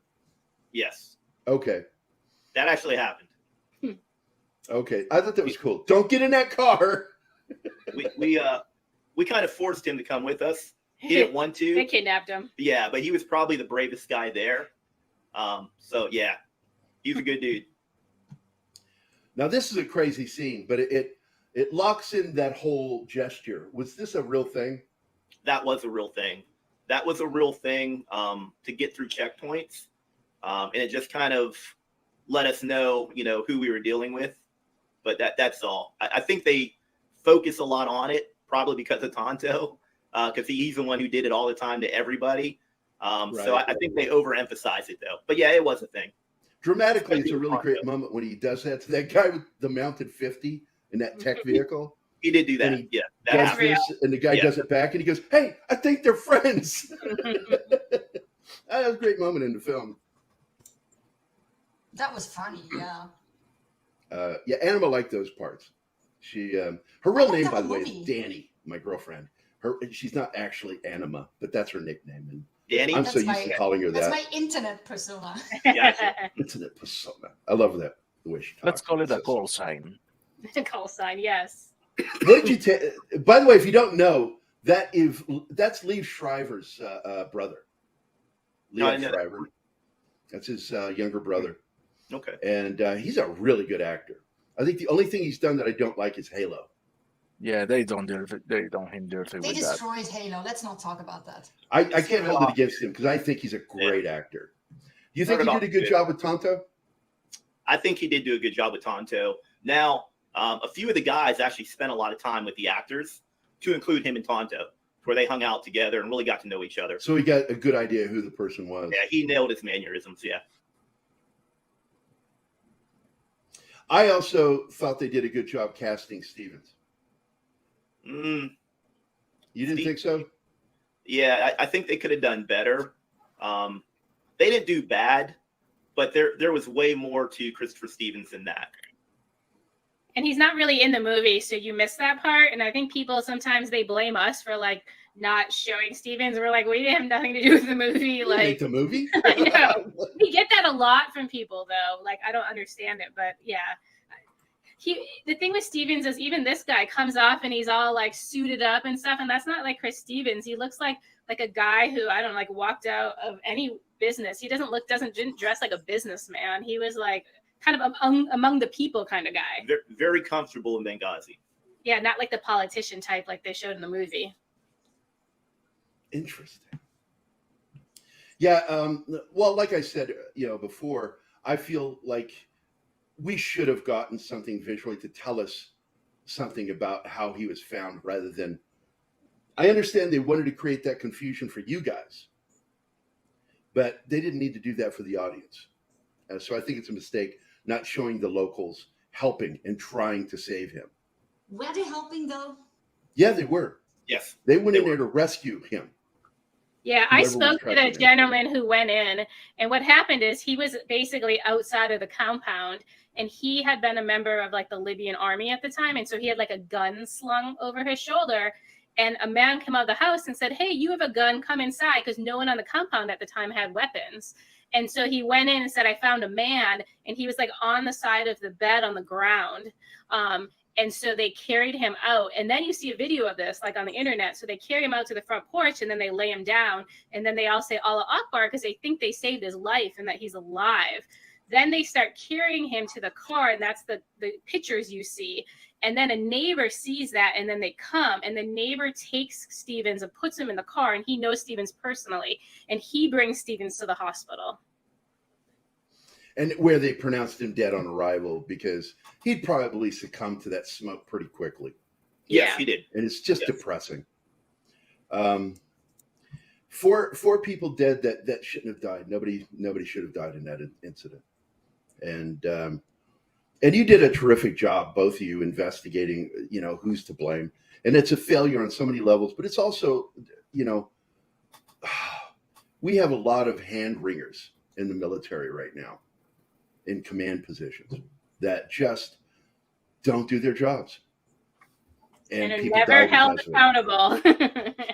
Yes, Okay. that actually happened. Okay. I thought that was cool. Don't get in that car. We kind of forced him to come with us. He didn't want to. They kidnapped him. Yeah, but he was probably the bravest guy there. So yeah, he's a good dude. Now this is a crazy scene, but it locks in that whole gesture. Was this a real thing? That was a real thing. That was a real thing to get through checkpoints, and it just kind of let us know, who we were dealing with. But that's all. I think they focus a lot on it, probably because of Tonto, because he's the one who did it all the time to everybody. So I think they overemphasize it though. But yeah, it was a thing. Dramatically, it's a really great moment when he does that to that guy with the mounted 50 in that tech vehicle. He did do that. And Yeah, does that happened. this, and the guy does it back, and he goes, "Hey, I think they're friends." That was a great moment in the film. That was funny, yeah. Yeah, Anima liked those parts. She, her real name, by the way, is movie. Danny, my girlfriend. She's not actually Anima, but that's her nickname. And Danny. I'm so That's used to calling her That's that. my internet persona. Internet persona. I love that, the way she talks. Let's call it a call sign. Call sign, yes. What did you take? By the way, if you don't know, that's Liev Schreiber's brother. No, I Liev know. Schreiber. That's his younger brother. Okay. And he's a really good actor. I think the only thing he's done that I don't like is Halo. Yeah, they don't him dirty They with that. destroyed Halo. Let's not talk about that. I can't hold it against him because I think he's a great actor. Do you think he did a good job with Tonto? I think he did do a good job with Tonto. Now, a few of the guys actually spent a lot of time with the actors, to include him and Tonto, where they hung out together and really got to know each other. So he got a good idea who the person was. Yeah, he nailed his mannerisms. Yeah. I also thought they did a good job casting Stevens. Mm, You didn't think so? yeah, I think they could have done better. They didn't do bad, but there was way more to Christopher Stevens than that. And he's not really in the movie, so you miss that part. And I think people sometimes they blame us for like not showing Stevens. We're like, we didn't have nothing to do with the movie. You Like, hate the movie? I know. We get that a lot from people, though. Like, I don't understand it, but yeah. The thing with Stevens is even this guy comes off and he's all like suited up and stuff, and that's not like Chris Stevens. He looks like a guy who I don't know, like walked out of any business. He didn't dress like a businessman. He was like kind of among the people kind of guy. Very, very comfortable in Benghazi. Yeah, not like the politician type like they showed in the movie. Interesting. Yeah. Well, like I said, before, I feel like we should have gotten something visually to tell us something about how he was found rather than. I understand they wanted to create that confusion for you guys, but they didn't need to do that for the audience. So I think it's a mistake not showing the locals helping and trying to save him. Were they helping though? Yeah, they were. Yes. They went in there to rescue him. Yeah, I Whoever was spoke to the tracking him. gentleman who went in, and what happened is he was basically outside of the compound, and he had been a member of like the Libyan army at the time, and so he had like a gun slung over his shoulder, and a man came out of the house and said, "Hey, you have a gun, come inside," because no one on the compound at the time had weapons. And so he went in and said, "I found a man," and he was like on the side of the bed on the ground. And so they carried him out. And then you see a video of this, like on the internet. So they carry him out to the front porch and then they lay him down. And then they all say Allah Akbar because they think they saved his life and that he's alive. Then they start carrying him to the car. And that's the pictures you see. And then a neighbor sees that and then they come. And the neighbor takes Stevens and puts him in the car. And he knows Stevens personally. And he brings Stevens to the hospital. And where they pronounced him dead on arrival because he'd probably succumb to that smoke pretty quickly. Yes, Yeah. he did. And it's just depressing. 4 people dead that shouldn't have died. Nobody should have died in that incident. And you did a terrific job, both of you, investigating, who's to blame. And it's a failure on so many levels, but it's also, we have a lot of hand wringers in the military right now in command positions that just don't do their jobs. And they're people never die held because of it. accountable.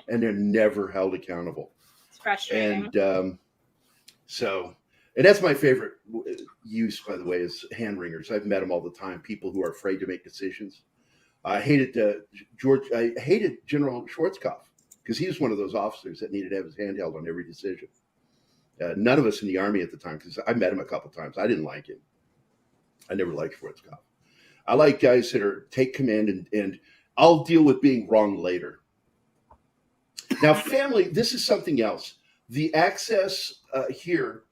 And they're never held accountable. It's frustrating. And and that's my favorite use, by the way, is hand wringers. I've met them all the time. People who are afraid to make decisions. I hated General Schwarzkopf because he was one of those officers that needed to have his hand held on every decision. None of us in the Army at the time, because I met him a couple times. I didn't like him. I never liked Schwarzkopf. I like guys that take command and I'll deal with being wrong later. Now, family, this is something else. The access here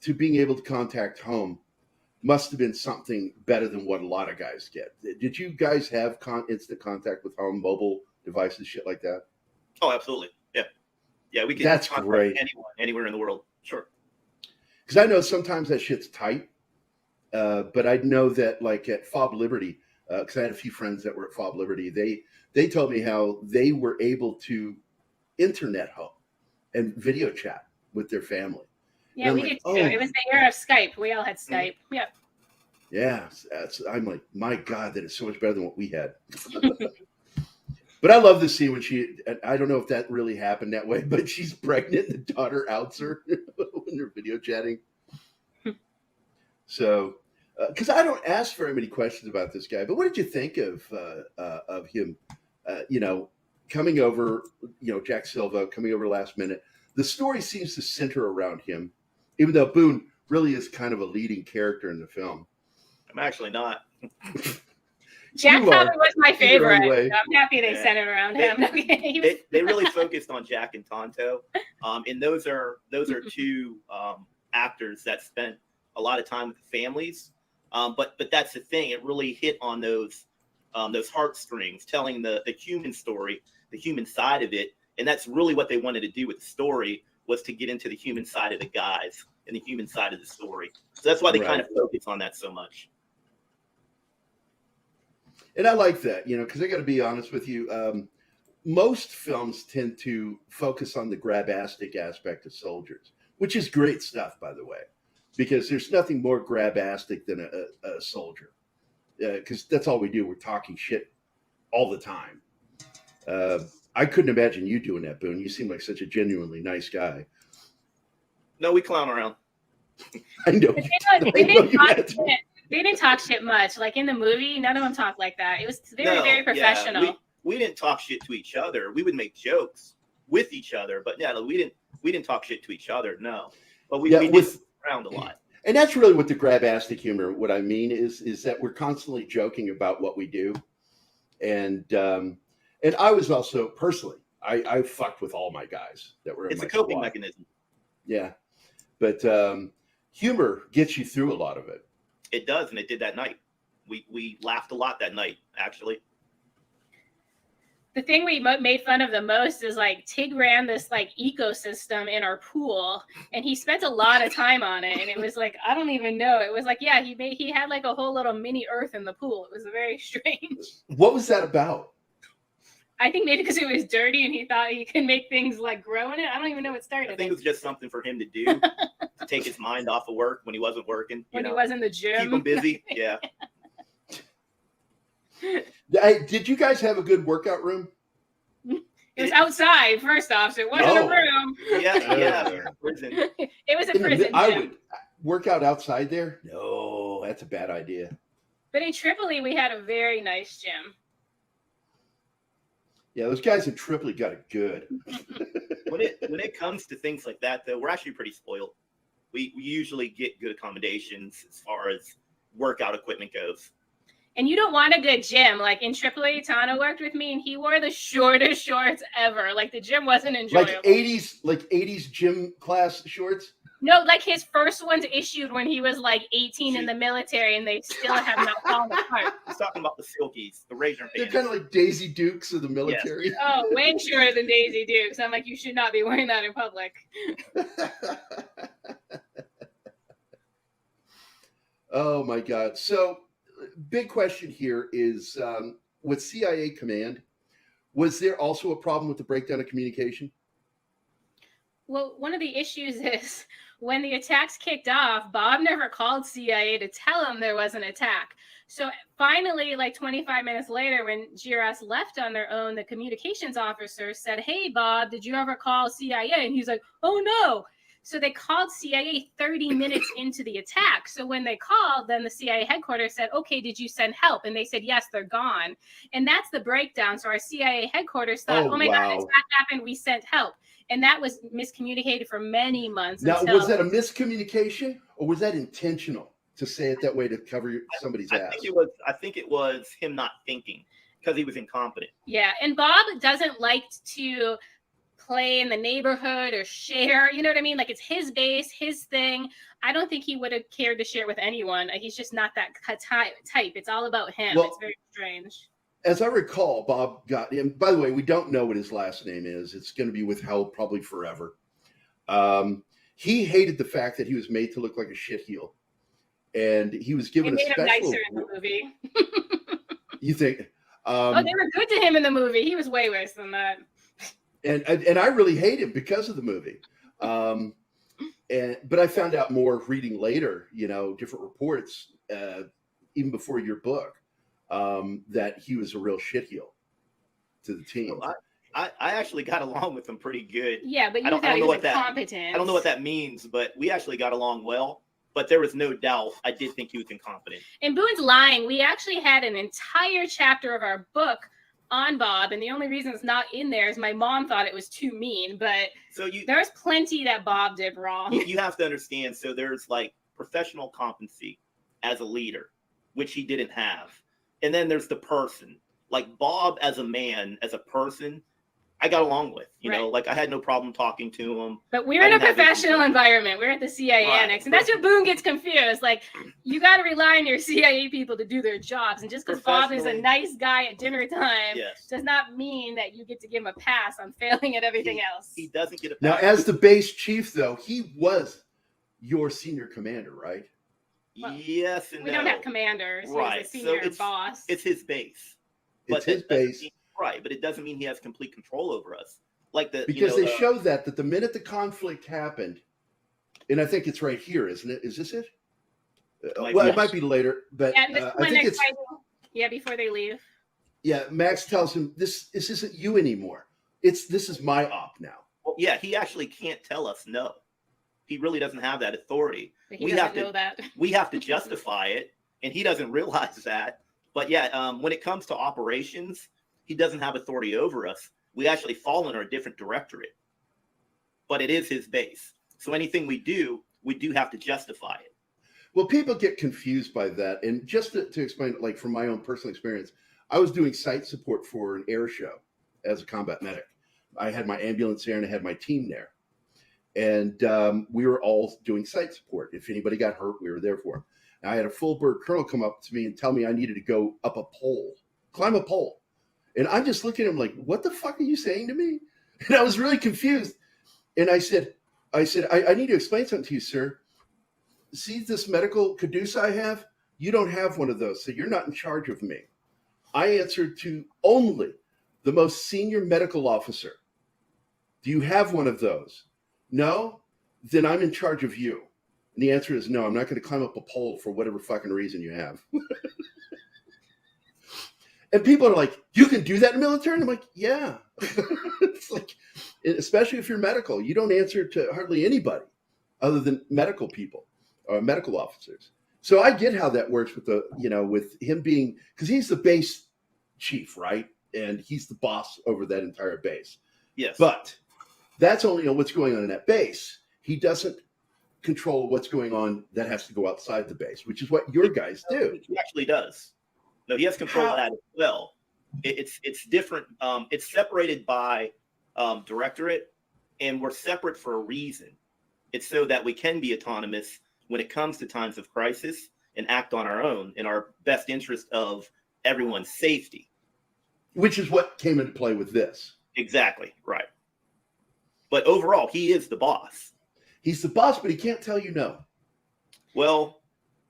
to being able to contact home must have been something better than what a lot of guys get. Did you guys have instant contact with home, mobile devices, shit like that? Oh, absolutely. Yeah. Yeah, we can That's contact great. anyone, anywhere in the world. Sure. Because I know sometimes that shit's tight, but I know that like at Fob Liberty, because I had a few friends that were at Fob Liberty, they told me how they were able to internet home and video chat with their family. Yeah, we did too. It was the era of Skype. We all had Skype. Yep. Yeah, I'm like, my God, that is so much better than what we had. But I love the scene when I don't know if that really happened that way, but she's pregnant and the daughter outs her when they're video chatting. So, because I don't ask very many questions about this guy, but what did you think of him, coming over, Jack Silva coming over last minute? The story seems to center around him, even though Boon really is kind of a leading character in the film. I'm actually not. Jack probably was my favorite. I'm happy they Yeah. centered around him. They really focused on Jack and Tonto, and those are two actors that spent a lot of time with the families. But that's the thing; it really hit on those heartstrings, telling the human story, the human side of it, and that's really what they wanted to do with the story, was to get into the human side of the guys and the human side of the story. So that's why they kind of focus on that so much. And I like that, because I got to be honest with you. Most films tend to focus on the grabastic aspect of soldiers, which is great stuff, by the way, because there's nothing more grabastic than a soldier, because that's all we do. We're talking shit all the time. I couldn't imagine you doing that, Boon. You seem like such a genuinely nice guy. No, we clown around. I know. They didn't talk shit much. Like in the movie, none of them talked like that. It was very professional. Yeah, we didn't talk shit to each other. We would make jokes with each other, but yeah, we didn't talk shit to each other. No, but we did around a lot. And that's really what the grabastic humor. What I mean is that we're constantly joking about what we do, and I was also personally, I fucked with all my guys that were. It's a coping mechanism. Yeah, but humor gets you through a lot of it. It does, and it did that night. We laughed a lot that night, actually. The thing we made fun of the most is like Tig ran this like ecosystem in our pool, and he spent a lot of time on it. And it was like, I don't even know. It was like, yeah, he had like a whole little mini Earth in the pool. It was very strange. What was that about? I think maybe because it was dirty and he thought he could make things like grow in it. I don't even know what started. I think it was just something for him to do to take his mind off of work when he wasn't working. When he was in the gym. Keep him busy. Yeah. Did you guys have a good workout room? It was outside, first off, so it wasn't a room. Yeah. Prison. It was a prison. I would work out outside there? No, that's a bad idea. But in Tripoli, we had a very nice gym. Yeah, those guys in Tripoli got it good. When it comes to things like that, though, we're actually pretty spoiled. We usually get good accommodations as far as workout equipment goes. And you don't want a good gym. Like in Tripoli, Tana worked with me, and he wore the shortest shorts ever. Like the gym wasn't enjoyable. Like 80s gym class shorts? No, like his first ones issued when he was like 18 in the military, and they still have not fallen apart. He's talking about the silkies, the razor pants. They're kind of like Daisy Dukes of the military. Yes. Oh, way shorter than Daisy Dukes. I'm like, you should not be wearing that in public. Oh my God. So big question here is with CIA command, was there also a problem with the breakdown of communication? Well, one of the issues is when the attacks kicked off, Bob never called CIA to tell him there was an attack. So finally, like 25 minutes later, when GRS left on their own, the communications officer said, "Hey, Bob, did you ever call CIA?" And he's like, "Oh, no." So they called CIA 30 minutes into the attack. So when they called, then the CIA headquarters said, "Okay, did you send help?" And they said, "Yes, they're gone." And that's the breakdown. So our CIA headquarters thought, "Oh my God, attack happened. We sent help." And that was miscommunicated for many months. Now, was that a miscommunication or was that intentional to say it that way to cover somebody's ass? I think it was him not thinking because he was incompetent. Yeah, and Bob doesn't like to play in the neighborhood or share, you know what I mean? Like it's his base, his thing. I don't think he would have cared to share with anyone. He's just not that type. It's all about him. Well, it's very strange. As I recall, Bob got him. By the way, we don't know what his last name is. It's going to be withheld probably forever. He hated the fact that he was made to look like a shitheel. And he was given a special. It made him nicer in the movie. You think? Oh, they were good to him in the movie. He was way worse than that. And I really hate him because of the movie. But I found out more reading later, different reports, even before your book, that he was a real shitheel to the team. Well, I actually got along with him pretty good. Yeah, but you thought he was incompetent. I don't know what that means, but we actually got along well. But there was no doubt I did think he was incompetent. And Boon's lying. We actually had an entire chapter of our book on Bob, and the only reason it's not in there is my mom thought it was too mean. But there's plenty that Bob did wrong. You have to understand. So there's like professional competency as a leader, which he didn't have. And then there's the person, like Bob as a man, as a person, I got along with, you know, like I had no problem talking to him. But we're in a professional environment. We're at the CIA Annex. And that's where Boon gets confused. Like, you got to rely on your CIA people to do their jobs. And just because Bob is a nice guy at dinner time does not mean that you get to give him a pass on failing at everything else. He doesn't get a pass. Now, as the base chief, though, he was your senior commander, right? Well, yes and we don't have commanders. Right. He's a senior boss. It's his base. It's his base. Right, but it doesn't mean he has complete control over us. Because they showed that the minute the conflict happened, and I think it's right here, isn't it? Is this it? It might be later, but I think it's before they leave. Yeah, Max tells him this isn't you anymore. This is my op now. Well, yeah, he actually can't tell us no. He really doesn't have that authority. But he doesn't know that. We have to justify it, and he doesn't realize that. But yeah, when it comes to operations, he doesn't have authority over us. We actually fall under a different directorate, but it is his base. So anything we do have to justify it. Well, people get confused by that. And just to explain it, like from my own personal experience, I was doing site support for an air show as a combat medic. I had my ambulance there and I had my team there. And we were all doing site support. If anybody got hurt, we were there for them. And I had a full bird colonel come up to me and tell me I needed to go up a pole, climb a pole. And I'm just looking at him like, what the fuck are you saying to me? And I was really confused. And I said, I need to explain something to you, sir. See this medical caduceus I have? You don't have one of those, so you're not in charge of me. I answered to only the most senior medical officer. Do you have one of those? No? Then I'm in charge of you. And the answer is no, I'm not going to climb up a pole for whatever fucking reason you have. And people are like, you can do that in the military? And I'm like, yeah. It's like, especially if you're medical, you don't answer to hardly anybody other than medical people or medical officers. So I get how that works with the, with him being, because he's the base chief, right? And he's the boss over that entire base. Yes. But that's only on what's going on in that base. He doesn't control what's going on that has to go outside the base, which is what your guys do. He actually does. No, he has control of that as well. It's different. It's separated by directorate, and we're separate for a reason. It's so that we can be autonomous when it comes to times of crisis and act on our own in our best interest of everyone's safety. Which is what came into play with this. Exactly, right. But overall, he is the boss. He's the boss, but he can't tell you no. Well,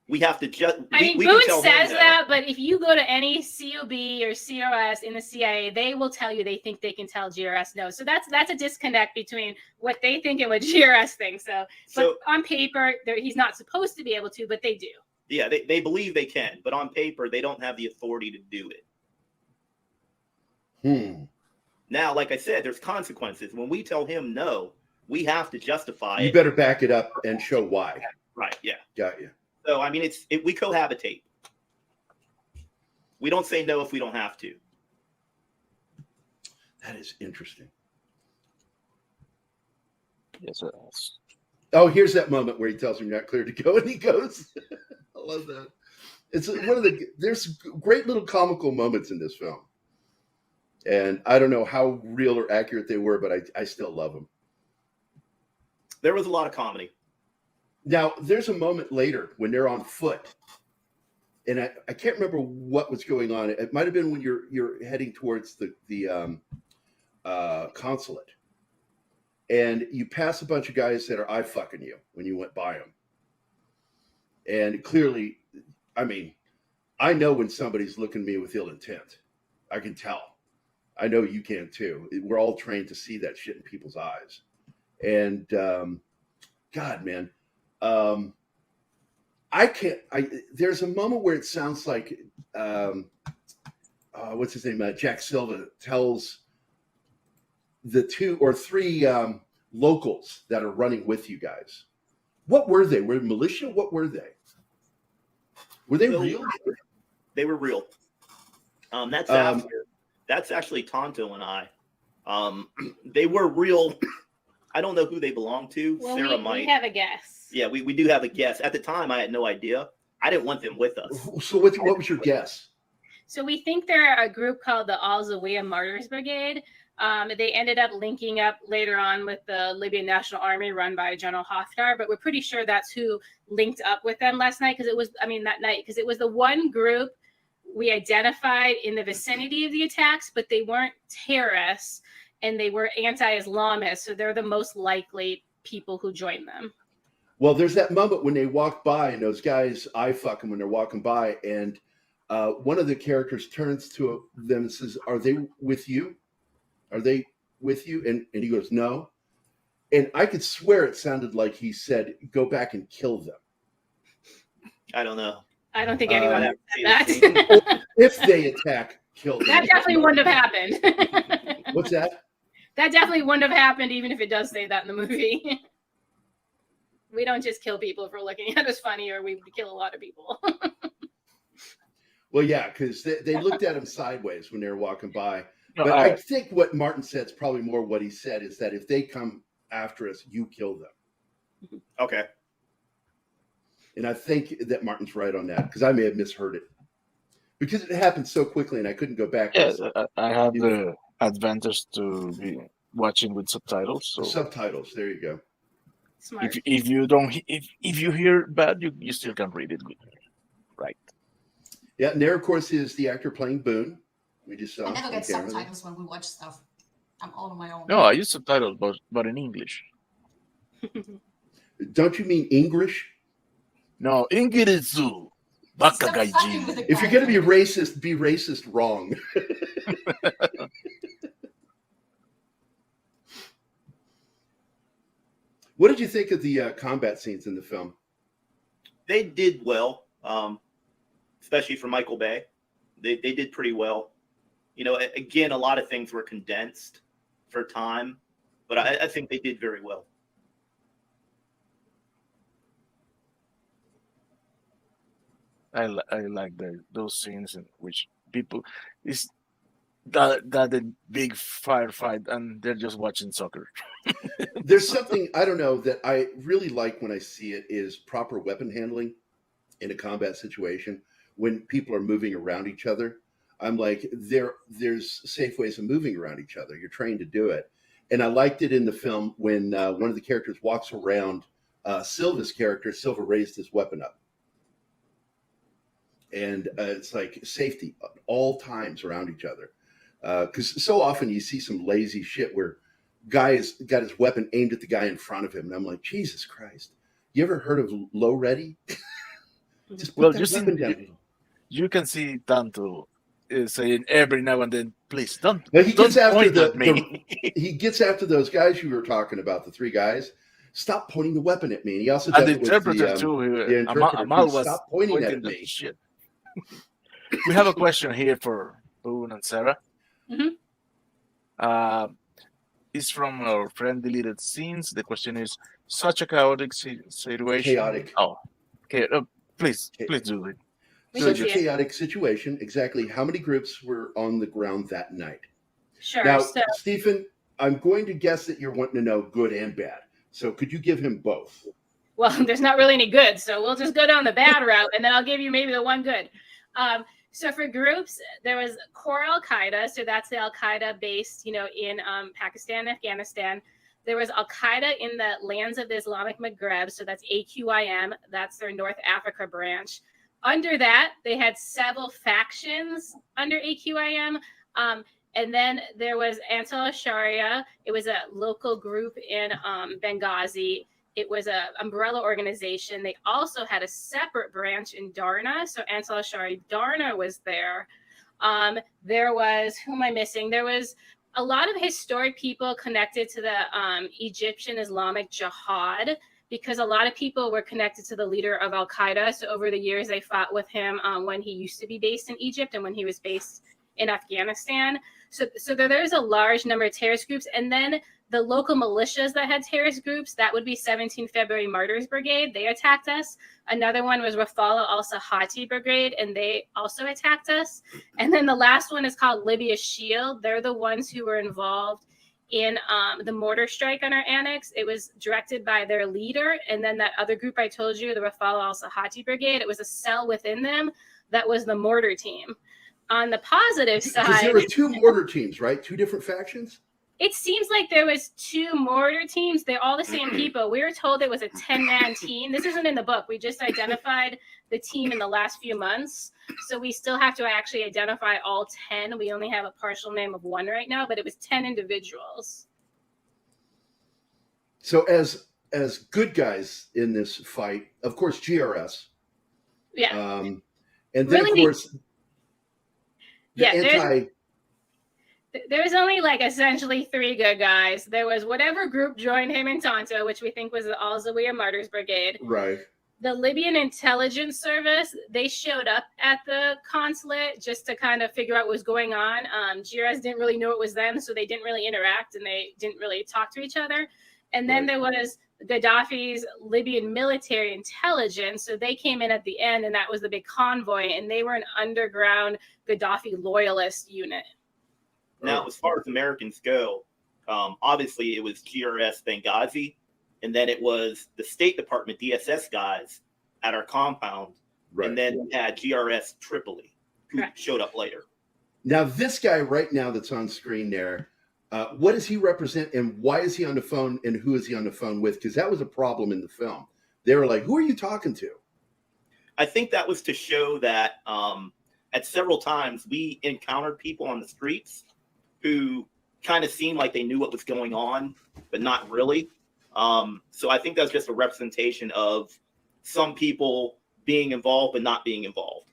we have to just. Boon says that, but if you go to any COB or CRS in the CIA, they will tell you they think they can tell GRS no. So that's a disconnect between what they think and what GRS thinks. But on paper, he's not supposed to be able to, but they do. Yeah, they believe they can, but on paper, they don't have the authority to do it. Now, like I said, there's consequences. When we tell him no, we have to justify it. You better back it up and show why. Right, yeah. Got you. So, I mean, we cohabitate. We don't say no if we don't have to. That is interesting. Yes. Oh, here's that moment where he tells him you're not clear to go, and he goes. I love that. It's there's great little comical moments in this film. And I don't know how real or accurate they were, but I still love them. There was a lot of comedy. Now, there's a moment later when they're on foot, and I can't remember what was going on. It might have been when you're heading towards the consulate, and you pass a bunch of guys that are eye-fucking you when you went by them. And clearly, I mean, I know when somebody's looking at me with ill intent. I can tell. I know you can too. We're all trained to see that shit in people's eyes. And God, man. There's a moment where it sounds like what's his name? Jack Silva tells the 2 or 3 locals that are running with you guys. What were they? Were they militia? What were they? Were they real? They were real. That's actually Tonto and I. They were real. I don't know who they belong to. Well, Sarah might. We have a guess. Yeah, we do have a guess. At the time, I had no idea. I didn't want them with us. So what was your guess? So we think they're a group called the Al Zawiya Martyrs Brigade. They ended up linking up later on with the Libyan National Army run by General Haftar, but we're pretty sure that's who linked up with them last night because it was the one group we identified in the vicinity of the attacks, but they weren't terrorists and they were anti-Islamists, so they're the most likely people who joined them. Well, there's that moment when they walk by and those guys eye fuck them when they're walking by, and one of the characters turns to them and says, "Are they with you? Are they with you?" And he goes, "No." And I could swear it sounded like he said, "Go back and kill them." I don't know. I don't think anyone said that. If they attack, kill them. That definitely wouldn't have happened. What's that? That definitely wouldn't have happened, even if it does say that in the movie. We don't just kill people if we're looking at us funny, or we would kill a lot of people. Well, yeah, because they looked at him sideways when they were walking by. No, but I think what Martin said is probably more what he said is that if they come after us, you kill them. Okay. And I think that Martin's right on that because I may have misheard it because it happened so quickly and I couldn't go back. Yes, I have the advantage to be watching with subtitles. So subtitles, there you go. Smart. If you hear bad, you still can read it good, right? Yeah, and there of course is the actor playing Boon, We just saw. I never get camera. subtitles when we watch stuff. I'm all on my own. No, I use subtitles, but in English. Don't you mean English? No, Ingirizu. Stop fucking with the If you're going to be guy. racist wrong. What did you think of the combat scenes in the film? They did well, especially for Michael Bay. They did pretty well. You know, again, a lot of things were condensed for time, but I think they did very well. I like those scenes in which people is that the big firefight and they're just watching soccer. There's something, I don't know, that I really like when I see it is proper weapon handling in a combat situation when people are moving around each other. I'm like, there's safe ways of moving around each other. You're trained to do it. And I liked it in the film when one of the characters walks around Silva's character. Silva raised his weapon up. And it's like safety at all times around each other. Because so often you see some lazy shit where guy has got his weapon aimed at the guy in front of him. And I'm like, Jesus Christ. You ever heard of low ready? Just put that weapon down. You can see Tanto saying every now and then, please don't. But he gets after point at me. he gets after those guys you were talking about, the three guys. Stop pointing the weapon at me. And he also And does the it with interpreter too. the interpreter. Amal was Stop pointing at the me. shit. We have a question here for Boon and Sarah. Mhm. It's from our friend Deleted Scenes. The question is, such a chaotic situation. Chaotic. Oh, okay. Please do it. Such a chaotic situation. Exactly how many groups were on the ground that night? Sure. Now, So, Stephen, I'm going to guess that you're wanting to know good and bad. So could you give him both? well, there's not really any good, so we'll just go down the bad route, and then I'll give you maybe the one good. So for groups, there was core Al Qaeda, so that's the Al Qaeda based, in Pakistan, Afghanistan. There was Al Qaeda in the lands of the Islamic Maghreb, so that's AQIM, that's their North Africa branch. Under that, they had several factions under AQIM. And then there was Ansar Sharia. It was a local group in Benghazi. It was an umbrella organization. They also had a separate branch in Darna. So Ansar Sharia Darna was there. There was, who am I missing? There was a lot of historic people connected to the Egyptian Islamic Jihad, because a lot of people were connected to the leader of Al Qaeda. So over the years, they fought with him when he used to be based in Egypt and when he was based in Afghanistan. So there's a large number of terrorist groups. And then the local militias that had terrorist groups, that would be 17 February Martyrs Brigade. They attacked us. Another one was Rafala al-Sahati Brigade, and they also attacked us. And then the last one is called Libya Shield. They're the ones who were involved in the mortar strike on our annex. It was directed by their leader. And then that other group I told you, the Rafala al-Sahati Brigade, it was a cell within them that was the mortar team. On the positive side, because there were two mortar teams, right? Two different factions. It seems like there was two mortar teams. They're all the same people. We were told it was a 10-man team. This isn't in the book. We just identified the team in the last few months. So we still have to actually identify all 10. We only have a partial name of one right now, but it was 10 individuals. So as good guys in this fight, of course, GRS. Yeah. And then, really, of course, there's only like essentially three good guys. There was whatever group joined him in Tonto, which we think was the Al-Zawiya Martyrs Brigade. Right. The Libyan intelligence service, they showed up at the consulate just to kind of figure out what was going on. GRS didn't really know it was them, so they didn't really interact and they didn't really talk to each other. And then there was Gaddafi's Libyan military intelligence. So they came in at the end, and that was the big convoy, and they were an underground Gaddafi loyalist unit. Now, as far as Americans go, obviously it was GRS Benghazi, and then it was the State Department DSS guys at our compound, and then we had GRS Tripoli, who showed up later. Now, this guy right now that's on screen there, what does he represent, and why is he on the phone, and who is he on the phone with? Because that was a problem in the film. They were like, who are you talking to? I think that was to show that at several times we encountered people on the streets who kind of seemed like they knew what was going on, but not really. So I think that's just a representation of some people being involved but not being involved.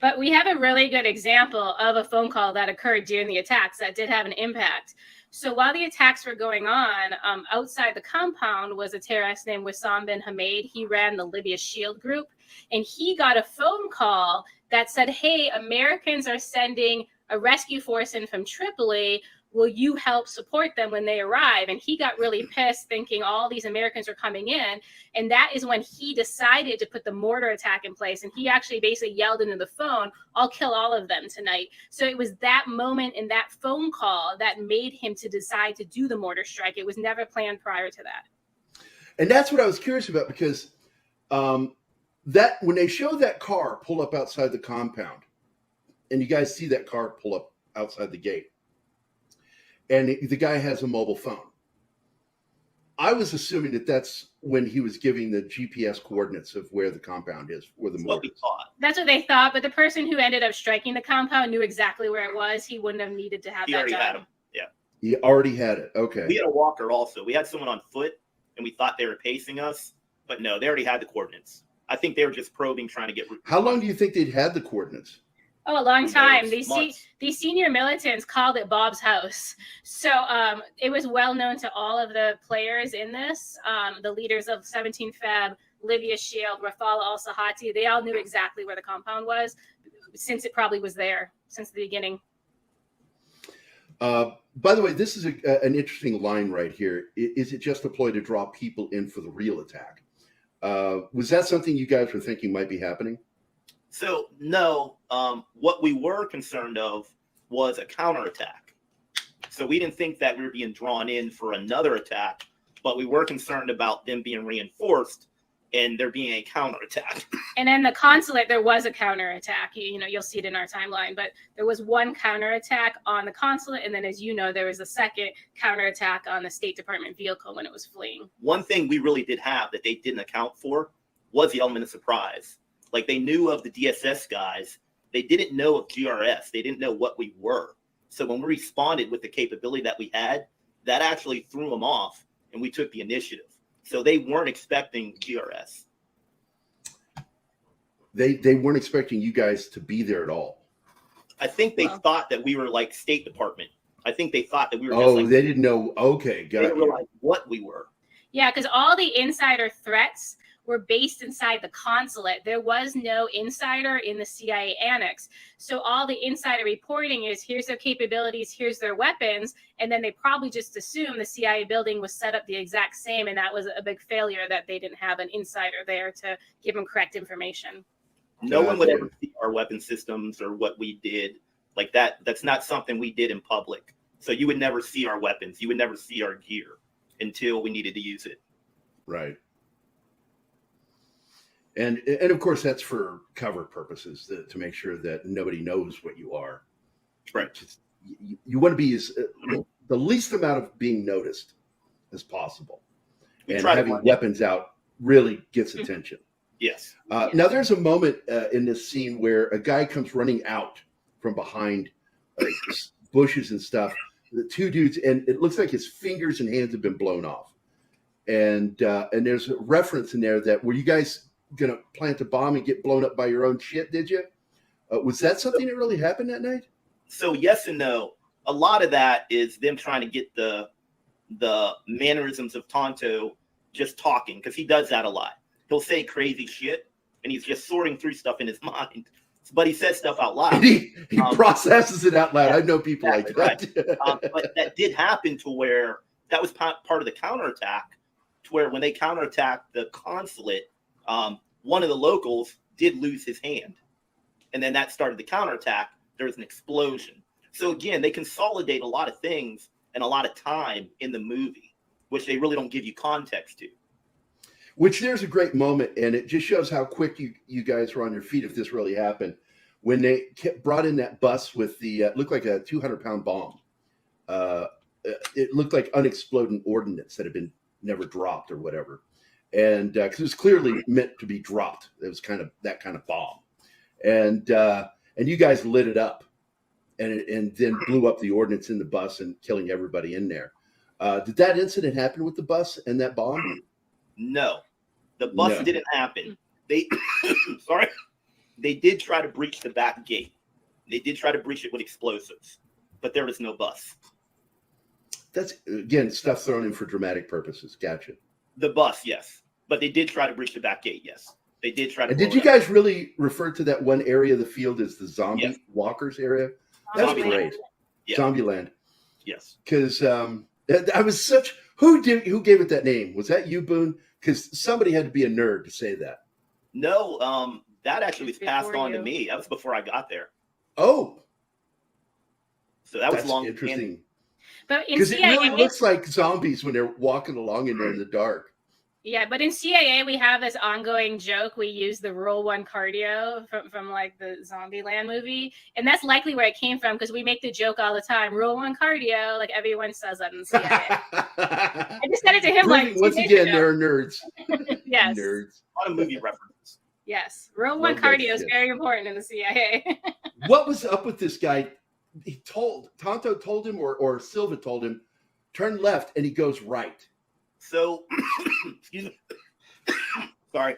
But we have a really good example of a phone call that occurred during the attacks that did have an impact. So while the attacks were going on, outside the compound was a terrorist named Wissam bin Hamid. He ran the Libya Shield group, and he got a phone call that said, hey, Americans are sending a rescue force in from Tripoli. Will you help support them when they arrive? And he got really pissed, thinking all these Americans are coming in. And that is when he decided to put the mortar attack in place. And he actually basically yelled into the phone, I'll kill all of them tonight. So it was that moment in that phone call that made him to decide to do the mortar strike. It was never planned prior to that. And that's what I was curious about, because that when they show that car pull up outside the compound, and you guys see that car pull up outside the gate, and the guy has a mobile phone, I was assuming that that's when he was giving the GPS coordinates of where the compound is, where the mortar is. That's what they thought, but the person who ended up striking the compound knew exactly where it was. He wouldn't have needed to have He that already done. had him. Yeah. He already had it. Okay. We had a walker also. We had someone on foot, and we thought they were pacing us, but no, they already had the coordinates. I think they were just probing, trying to get. How long do you think they'd had the coordinates? Oh, a long time. These senior militants called it Bob's house. So it was well known to all of the players in this, the leaders of 17 Feb, Libya Shield, Rafal al-Sahati. They all knew exactly where the compound was, since it probably was there since the beginning. By the way, this is an interesting line right here. Is it just a ploy to draw people in for the real attack? Was that something you guys were thinking might be happening? So no, what we were concerned of was a counterattack. So we didn't think that we were being drawn in for another attack, but we were concerned about them being reinforced and there being a counterattack. And then the consulate, there was a counterattack. You know, you'll see it in our timeline, but there was one counterattack on the consulate. And then, as you know, there was a second counterattack on the State Department vehicle when it was fleeing. One thing we really did have that they didn't account for was the element of surprise. Like, they knew of the DSS guys. They didn't know of GRS. They didn't know what we were. So when we responded with the capability that we had, that actually threw them off, and we took the initiative. So they weren't expecting GRS. They weren't expecting you guys to be there at all. I think they thought that we were like State Department. I think they thought that we were just like... they didn't know. Okay, got it. They didn't realize what we were. Yeah, because all the insider threats were based inside the consulate. There was no insider in the CIA Annex. So all the insider reporting is, here's their capabilities, here's their weapons, and then they probably just assumed the CIA building was set up the exact same, and that was a big failure that they didn't have an insider there to give them correct information. No one would ever see our weapon systems or what we did like that. That's not something we did in public. So you would never see our weapons. You would never see our gear until we needed to use it. Right. And of course, that's for cover purposes, to make sure that nobody knows what you are. Right. You want to be the least amount of being noticed as possible. And having weapons out really gets attention. Yes. Now, there's a moment in this scene where a guy comes running out from behind bushes and stuff. The two dudes, and it looks like his fingers and hands have been blown off. And there's a reference in there that, were you guys going to plant a bomb and get blown up by your own shit, did you? Was that something that really happened that night? So yes and no. A lot of that is them trying to get the mannerisms of Tonto just talking, because he does that a lot. He'll say crazy shit, and he's just sorting through stuff in his mind. But he says stuff out loud. He processes it out loud. I know people like that. Right. But that did happen to where that was part of the counterattack, to where when they counterattacked the consulate, one of the locals did lose his hand. And then that started the counterattack. There was an explosion. So again, they consolidate a lot of things and a lot of time in the movie, which they really don't give you context to. Which there's a great moment, and it just shows how quick you guys were on your feet if this really happened. When they brought in that bus with the, looked like a 200-pound bomb. It looked like unexploded ordnance that had been never dropped or whatever. And because it was clearly meant to be dropped. It was kind of that kind of bomb. And and you guys lit it up, and then blew up the ordnance in the bus and killing everybody in there. Did that incident happen with the bus and that bomb? No, the bus No. didn't happen. They, sorry, they did try to breach the back gate. They did try to breach it with explosives, but there was no bus. That's, again, stuff thrown in for dramatic purposes. Gotcha. The bus, yes, but they did try to breach the back gate. Yes, they did try to. And did you guys really refer to that one area of the field as the zombie walkers area? That's Zombie great. Land. Yeah. Zombieland. Yes. Because I was such who gave it that name? Was that you, Boon? Because somebody had to be a nerd to say that. No, that actually was passed Before on to you. me. That was before I got there. Oh, So that was that's long. interesting. But in Because it CIA, really looks like zombies when they're walking along in there in the dark. yeah, but in CIA we have this ongoing joke. We use the Rule 1 cardio from like the Zombieland movie, and that's likely where it came from because we make the joke all the time. Rule 1 cardio, like everyone says that in CIA. I just said it to him like 2 once days again, ago. there are nerds. Yes. Nerds. A lot of movie references. Yes, Rule 1 Love that cardio is shit. very important in the CIA. What was up with this guy? Tonto told him, or Silva told him, turn left, and he goes right. So, excuse me. Sorry.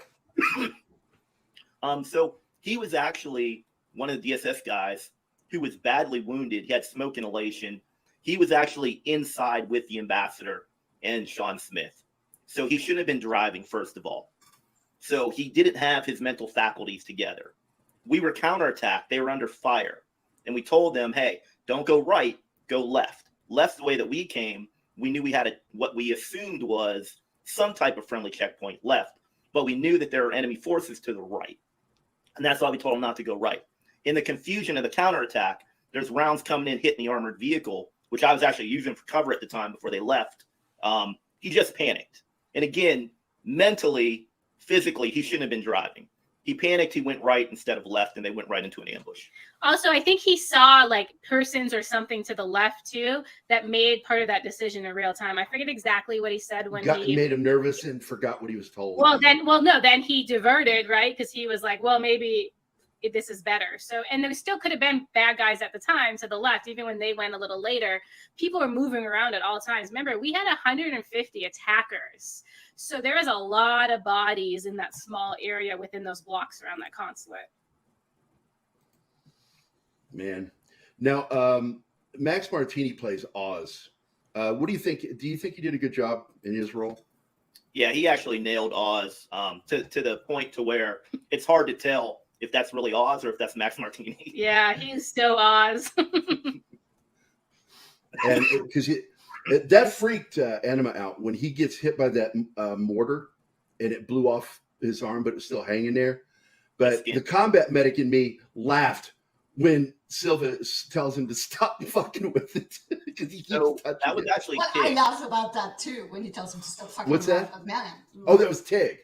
So he was actually one of the DSS guys who was badly wounded. He had smoke inhalation. He was actually inside with the ambassador and Sean Smith. So he shouldn't have been driving, first of all. So he didn't have his mental faculties together. We were counterattacked. They were under fire. And we told them, hey, don't go right, go left. Left the way that we came. We knew we had what we assumed was some type of friendly checkpoint left, but we knew that there were enemy forces to the right. And that's why we told them not to go right. In the confusion of the counterattack, there's rounds coming in, hitting the armored vehicle, which I was actually using for cover at the time before they left. He just panicked. And again, mentally, physically, he shouldn't have been driving. He panicked, he went right instead of left, and they went right into an ambush. Also, I think he saw like persons or something to the left too that made part of that decision in real time. I forget exactly what he said when he made him nervous and forgot what he was told. Then he diverted, right? Because he was like, well, maybe this is better. So, and there still could have been bad guys at the time to the left, even when they went a little later. People were moving around at all times. Remember, we had 150 attackers. So there is a lot of bodies in that small area within those blocks around that consulate. Man. Now, Max Martini plays Oz. What do you think? Do you think he did a good job in his role? Yeah, he actually nailed Oz to the point to where it's hard to tell if that's really Oz or if that's Max Martini. Yeah, he's so Oz. And because that freaked Anima out when he gets hit by that mortar and it blew off his arm, but it's still hanging there. But the combat medic in me laughed when Silva tells him to stop fucking with it because he keeps touching that was it. actually I Tig. laugh about that too when he tells him to stop fucking What's around that? with man. Oh, that was Tig.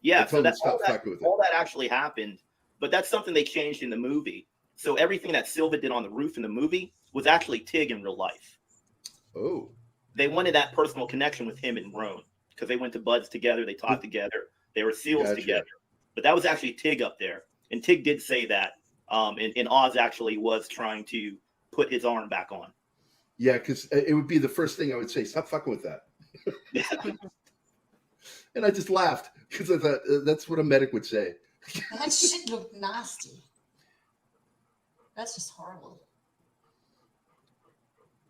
Yeah, I so told him that's to stop fucking with it. all that actually happened, but that's something they changed in the movie. So everything that Silva did on the roof in the movie was actually Tig in real life. Oh. They wanted that personal connection with him and Roan because they went to Buds together, they talked together, they were SEALs together. But that was actually Tig up there, and Tig did say that. And Oz actually was trying to put his arm back on. Yeah, because it would be the first thing I would say, stop fucking with that. And I just laughed because I thought that's what a medic would say. That shit looked nasty. That's just horrible.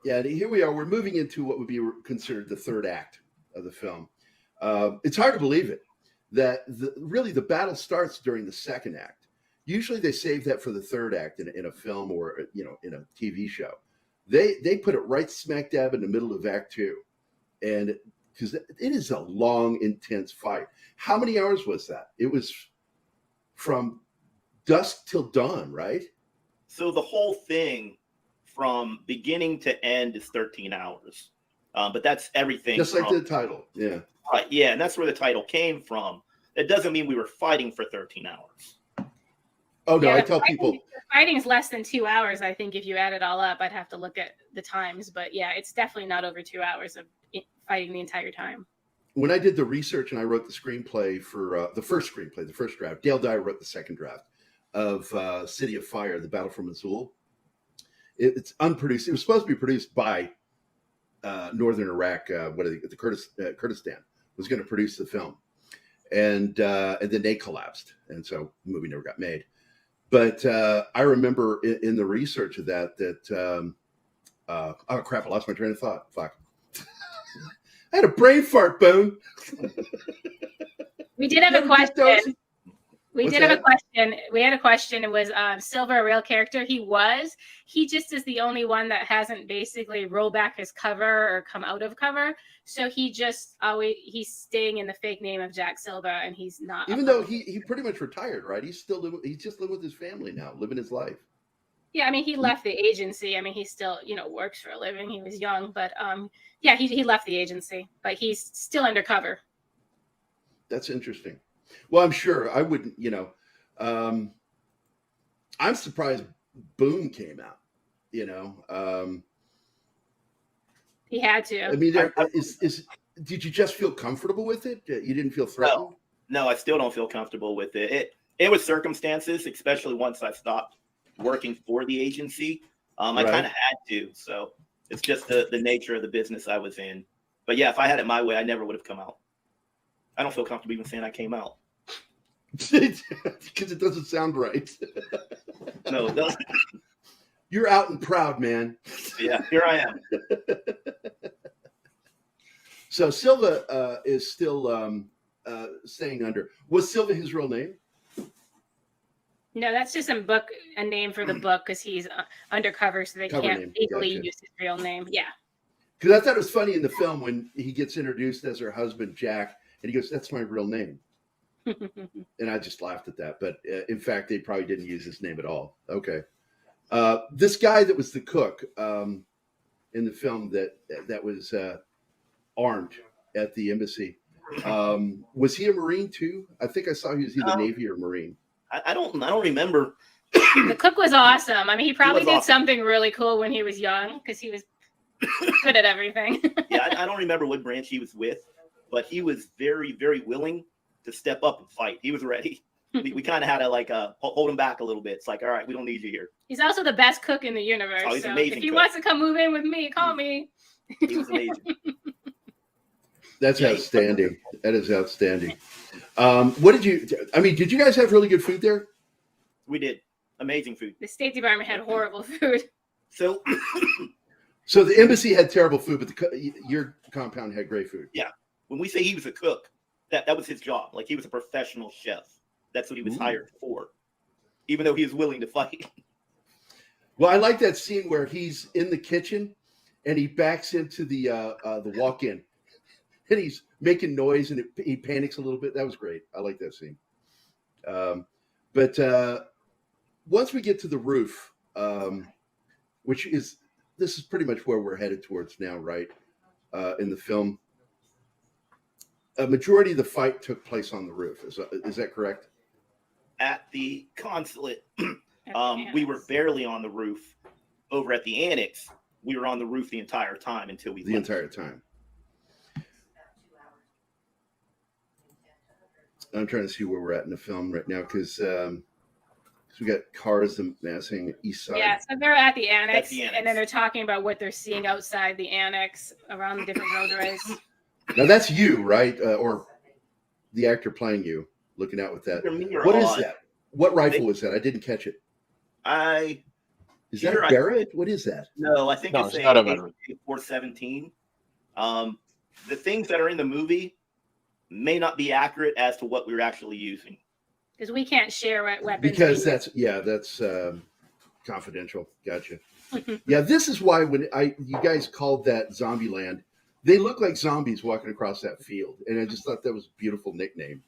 Yeah, and here we are. We're moving into what would be considered the third act of the film. It's hard to believe it, that really the battle starts during the second act. Usually they save that for the third act in a film or in a TV show. They put it right smack dab in the middle of Act 2, and because it is a long, intense fight. How many hours was that? It was from dusk till dawn, right? So the whole thing from beginning to end is 13 hours. But that's everything. Just like the title. Yeah. Right. Yeah. And that's where the title came from. That doesn't mean we were fighting for 13 hours. Oh, no. Yeah, I tell people. Fighting is less than 2 hours, I think, if you add it all up. I'd have to look at the times. But yeah, it's definitely not over 2 hours of fighting the entire time. When I did the research and I wrote the screenplay for the first draft, Dale Dyer wrote the second draft. of City of Fire, the Battle for Mosul. It's unproduced. It was supposed to be produced by Northern Iraq. Kurdistan was going to produce the film, and then they collapsed, and so the movie never got made. But I remember in the research of that oh crap! I lost my train of thought. Fuck! I had a brain fart, Boon. We did have a question. We What's did have that? a question. We had a question. It was Silver a real character? He just is the only one that hasn't basically rolled back his cover or come out of cover. So he's staying in the fake name of Jack Silva, and he's not. Even though he pretty much retired, right? He's just living with his family now, living his life. Yeah, I mean, he left the agency. I mean, he still, works for a living. He was young, but yeah, he left the agency, but he's still undercover. That's interesting. Well, I'm sure I wouldn't, I'm surprised Boon came out, He had to. I mean, did you just feel comfortable with it? You didn't feel threatened? No, I still don't feel comfortable with it. It was circumstances, especially once I stopped working for the agency. I kind of had to. So it's just the nature of the business I was in. But yeah, if I had it my way, I never would have come out. I don't feel comfortable even saying I came out. Because it doesn't sound right. No, it doesn't. You're out and proud, man. Yeah, here I am. So Silva is still staying under. Was Silva his real name? No, that's just a name for the book because he's undercover, so they Cover can't name. legally Gotcha. use his real name. Yeah. Because I thought it was funny in the film when he gets introduced as her husband, Jack, and he goes, "That's my real name." And I just laughed at that. But in fact, they probably didn't use his name at all. Okay. This guy that was the cook in the film that was armed at the embassy, was he a Marine too? I think I saw he was either Navy or Marine. I don't remember. The cook was awesome. I mean, he probably was did awesome. something really cool when he was young because he was good at everything. Yeah, I don't remember what branch he was with, but he was very, very willing to step up and fight. He was ready. We kind of had to hold him back a little bit. It's like, all right, we don't need you here. He's also the best cook in the universe. Oh, he's so amazing if he cook. wants to come move in with me, call me. He was amazing. That's outstanding. That is outstanding. Did you guys have really good food there? We did amazing food. The State Department had horrible food. So So the embassy had terrible food, but your compound had great food. yeah, when we say he was a cook, that was his job. Like he was a professional chef. That's what he was hired for, even though he was willing to fight. Well, I like that scene where he's in the kitchen and he backs into the walk-in and he's making noise and he panics a little bit. That was great. I like that scene. But once we get to the roof, this is pretty much where we're headed towards now, right? In the film, a majority of the fight took place on the roof. Is that correct? At the consulate, we were barely on the roof. Over at the annex, we were on the roof the entire time until we left. Entire time. I'm trying to see where we're at in the film right now because we got cars amassing east side. Yeah, so they're at the annex, That's the annex. and then they're talking about what they're seeing outside the annex around the different roadways. Now that's you, right? Or the actor playing you, looking out with that. Either me or What is Odd. that? What rifle is that? I didn't catch it. Is that a Barrett? What is that? No, I think it's not a a Barrett. 417. The things that are in the movie may not be accurate as to what we were actually using. Because we can't share what weapons. Because we that's confidential. Gotcha. Yeah, this is why when you guys called that Zombieland, they look like zombies walking across that field, and I just thought that was a beautiful nickname.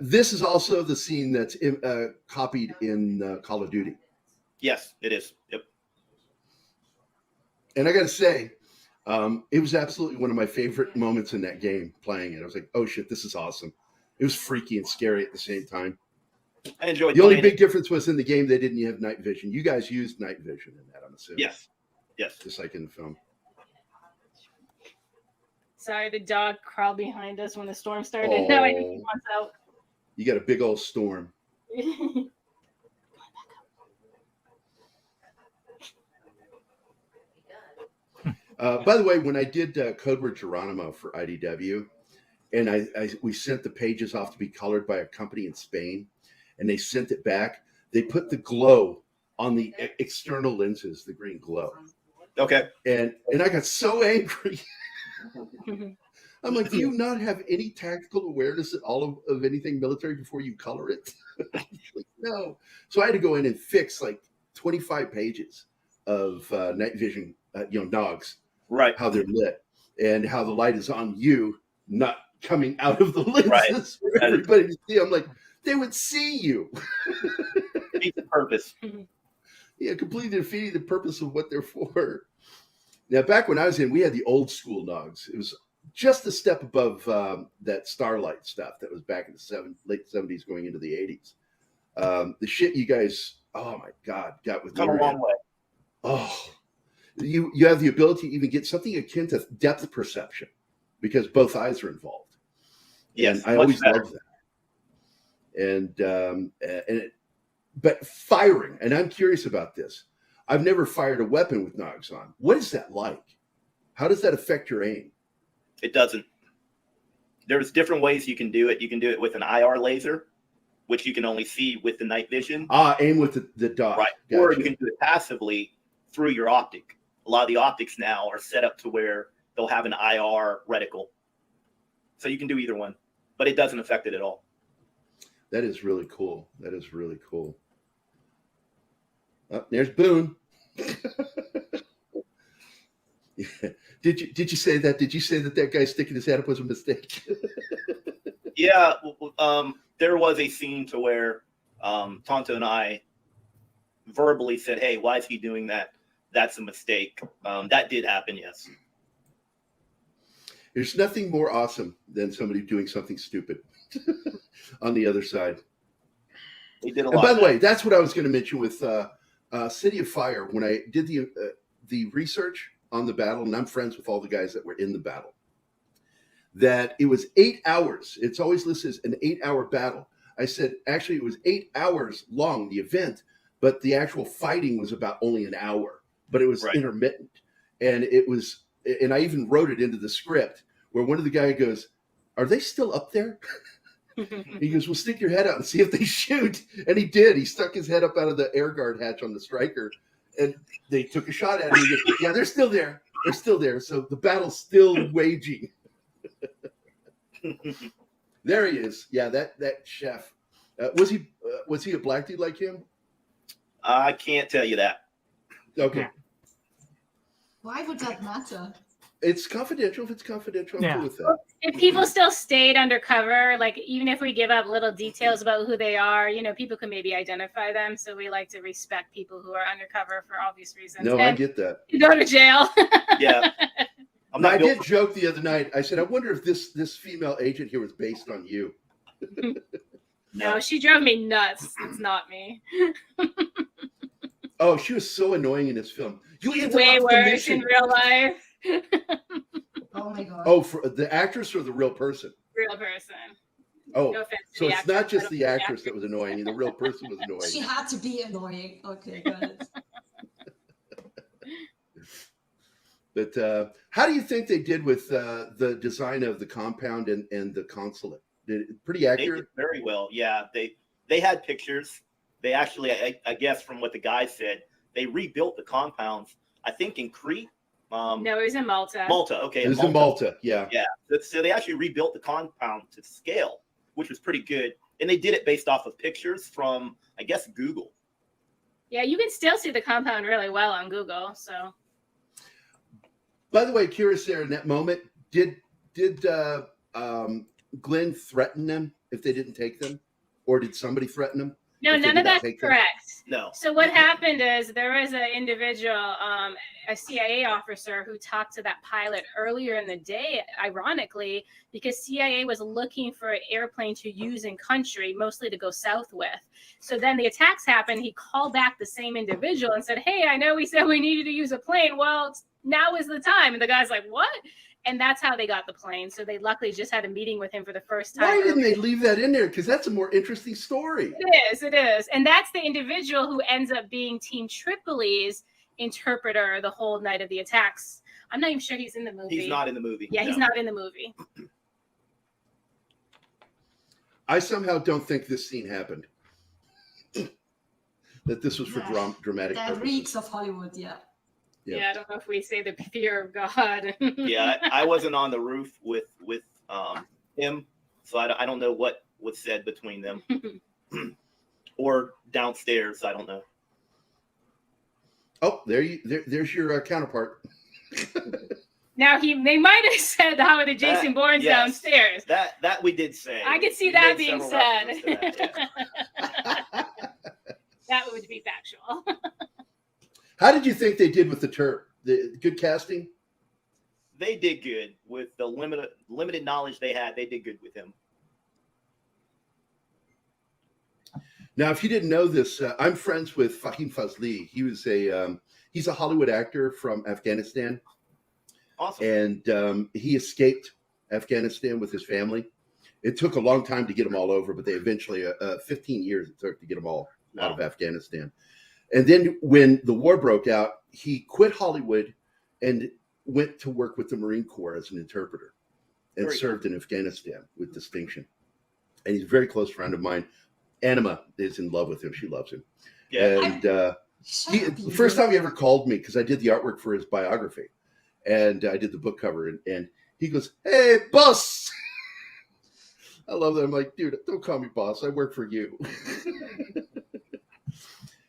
This is also the scene that's copied in Call of Duty. Yes, it is. Yep. And I got to say, it was absolutely one of my favorite moments in that game playing it. I was like, oh shit, this is awesome. It was freaky and scary at the same time. I enjoyed The only playing big it. difference was in the game, they didn't have night vision. You guys used night vision in that, I'm assuming. Yes. Just like in the film. Sorry, the dog crawled behind us when the storm started. Now I think he wants out. You got a big old storm. By the way, when I did Code Word Geronimo for IDW, and we sent the pages off to be colored by a company in Spain, and they sent it back, they put the glow on the external lenses, the green glow. Okay. And I got so angry. I'm like, do you not have any tactical awareness at all of anything military before you color it? Like, no. So I had to go in and fix like 25 pages of night vision, nogs, Right. how they're lit and how the light is on you, not coming out of the lenses Right. for everybody to see. I'm like, they would see you. Defeat the purpose. Yeah, completely defeating the purpose of what they're for. Now, back when I was in, we had the old school nogs. It was just a step above that Starlight stuff that was back in the late 70s going into the 80s. The shit you guys, oh my God, got with Come a long way. Oh, you have the ability to even get something akin to depth perception because both eyes are involved. Yes, and I always loved that. But firing, and I'm curious about this. I've never fired a weapon with nogs on. What is that like? How does that affect your aim? It doesn't. There's different ways you can do it. You can do it with an IR laser, which you can only see with the night vision. Aim with the dot. Right. Gotcha. Or you can do it passively through your optic. A lot of the optics now are set up to where they'll have an IR reticle. So you can do either one, but it doesn't affect it at all. That is really cool. That is really cool. Oh, there's Boon. Yeah. Did you say that? Did you say that guy sticking his head up was a mistake? Yeah. There was a scene to where Tonto and I verbally said, "Hey, why is he doing that? That's a mistake." That did happen, yes. There's nothing more awesome than somebody doing something stupid on the other side. They did a And lot. by the way, that's what I was going to mention with City of Fire. When I did the research on the battle, and I'm friends with all the guys that were in the battle, that it was 8 hours. It's always listed as an 8-hour battle. I said, actually, it was 8 hours long, the event, but the actual fighting was about only an hour, but it was intermittent. And and I even wrote it into the script where one of the guys goes, "Are they still up there?" He goes, "Well, stick your head out and see if they shoot." And he did. He stuck his head up out of the air guard hatch on the Striker, and they took a shot at him. He goes, "Yeah, they're still there. They're still there." So the battle's still waging. There he is. Yeah, that chef. Was he a black dude like him? I can't tell you that. Okay. Why would that matter? It's confidential. If it's confidential, I'm cool with that. If people still stayed undercover, like even if we give up little details about who they are, people can maybe identify them. So we like to respect people who are undercover for obvious reasons. No, I get that. You go to jail. Yeah. I did joke the other night. I said, I wonder if this female agent here was based on you. No, she drove me nuts. It's not me. Oh, she was so annoying in this film. She's way worse in real life. Oh my God. Oh, for the actress or the real person? Real person. Oh, no offense to so the it's actress, not just I don't the think actress that was annoying. The real person was annoying. She had to be annoying. Okay, got it. But how do you think they did with the design of the compound and the consulate? Pretty accurate? They did very well. Yeah, they had pictures. They actually, I guess from what the guy said, they rebuilt the compounds, I think in Crete. No, it was in Malta. Malta, okay. It was in Malta, yeah. Yeah, so they actually rebuilt the compound to scale, which was pretty good. And they did it based off of pictures from, I guess, Google. Yeah, you can still see the compound really well on Google. So, by the way, curious there in that moment, did Glenn threaten them if they didn't take them, or did somebody threaten them? No, none of that's correct. No. So what happened is there was an individual, a CIA officer who talked to that pilot earlier in the day, ironically, because CIA was looking for an airplane to use in country, mostly to go south with. So then the attacks happened. He called back the same individual and said, "Hey, I know we said we needed to use a plane. Well, now is the time. And the guy's like, what? And that's how they got the plane. So they luckily just had a meeting with him for the first time. Why didn't they leave that in there? Because that's a more interesting story. It is. And that's the individual who ends up being Team Tripoli's interpreter the whole night of the attacks. I'm not even sure he's in the movie. He's not in the movie. Yeah, he's not in the movie. I somehow don't think this scene happened. That this was for dramatic That purposes. reeks of Hollywood, Yeah. Yeah, I don't know if we say the fear of God. Yeah, I wasn't on the roof with him, so I don't know what was said between them, or downstairs. I don't know. Oh, there's your counterpart. Now they might have said how the Jason Bourne's downstairs. That we did say. I could see We that made being several said. references to that, That would be factual. How did you think they did with the Turp? The good casting? They did good with the limited knowledge they had. They did good with him. Now, if you didn't know this, I'm friends with Fahim Fazli. He was he's a Hollywood actor from Afghanistan. Awesome. And he escaped Afghanistan with his family. It took a long time to get them all over, but they eventually, 15 years it took to get them all out of Afghanistan. And then when the war broke out, he quit Hollywood and went to work with the Marine Corps as an interpreter and served in Afghanistan with distinction. And he's a very close friend of mine. Anima is in love with him. She loves him. Yeah. And the first time he ever called me, because I did the artwork for his biography, and I did the book cover, and he goes, "Hey, boss." I love that. I'm like, dude, don't call me boss. I work for you.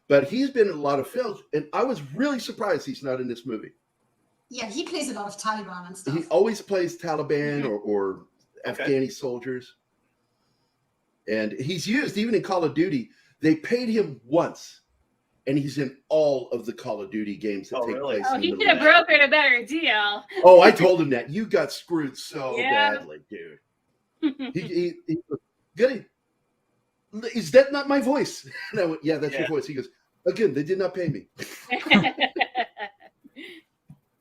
But he's been in a lot of films, and I was really surprised he's not in this movie. Yeah, he plays a lot of Taliban and stuff. He always plays Taliban or Afghani soldiers. And he's used, even in Call of Duty, they paid him once, and he's in all of the Call of Duty games that take place. Oh, in he the could have brokered a better deal. Oh, I told him that. You got screwed so badly, dude. He goody. Is that not my voice? And I went, yeah, that's your voice. He goes, again, they did not pay me.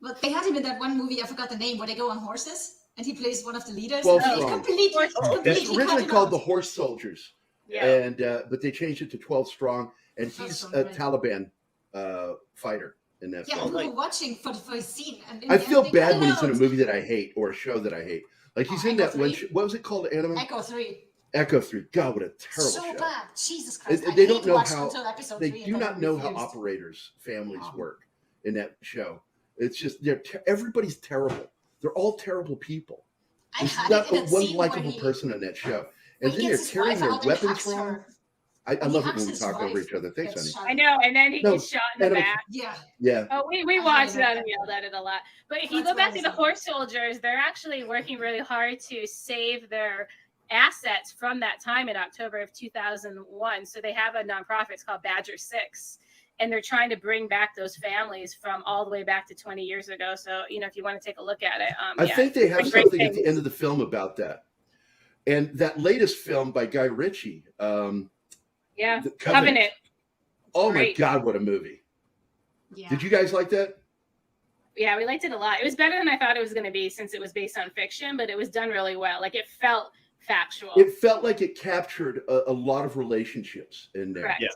But they had him in that one movie, I forgot the name, where they go on horses, and he plays one of the leaders. 12 They Strong. completely Originally called the Horse Soldiers. Yeah. And but they changed it to 12 Strong, and he's a Taliban fighter in that film. we were watching for the scene. And I feel bad when he's in a movie that I hate or a show that I hate. Like he's in that one. What was it called? Anime? Echo 3. Echo 3. God, what a terrible so show. bad. Jesus Christ. They don't know how. They 3 do not know how operators' families work in that show. It's just everybody's terrible. They're all terrible people. There's not one likable person on that show. And then they're carrying their weapons wrong. I love it when we talk over each other. Thanks, honey. I know, and then he gets shot in the back. Yeah. Oh, we watched that and yelled at it a lot. But if you go back to the horse soldiers, they're actually working really hard to save their assets from that time in October of 2001. So they have a nonprofit. It's called Badger 6. And they're trying to bring back those families from all the way back to 20 years ago. So, if you want to take a look at it. I think they have something at the end of the film about that. And that latest film by Guy Ritchie. Covenant. Oh, my God, what a movie. Yeah. Did you guys like that? Yeah, we liked it a lot. It was better than I thought it was going to be since it was based on fiction, but it was done really well. Like, it felt factual. It felt like it captured a lot of relationships in there. Correct. Yeah.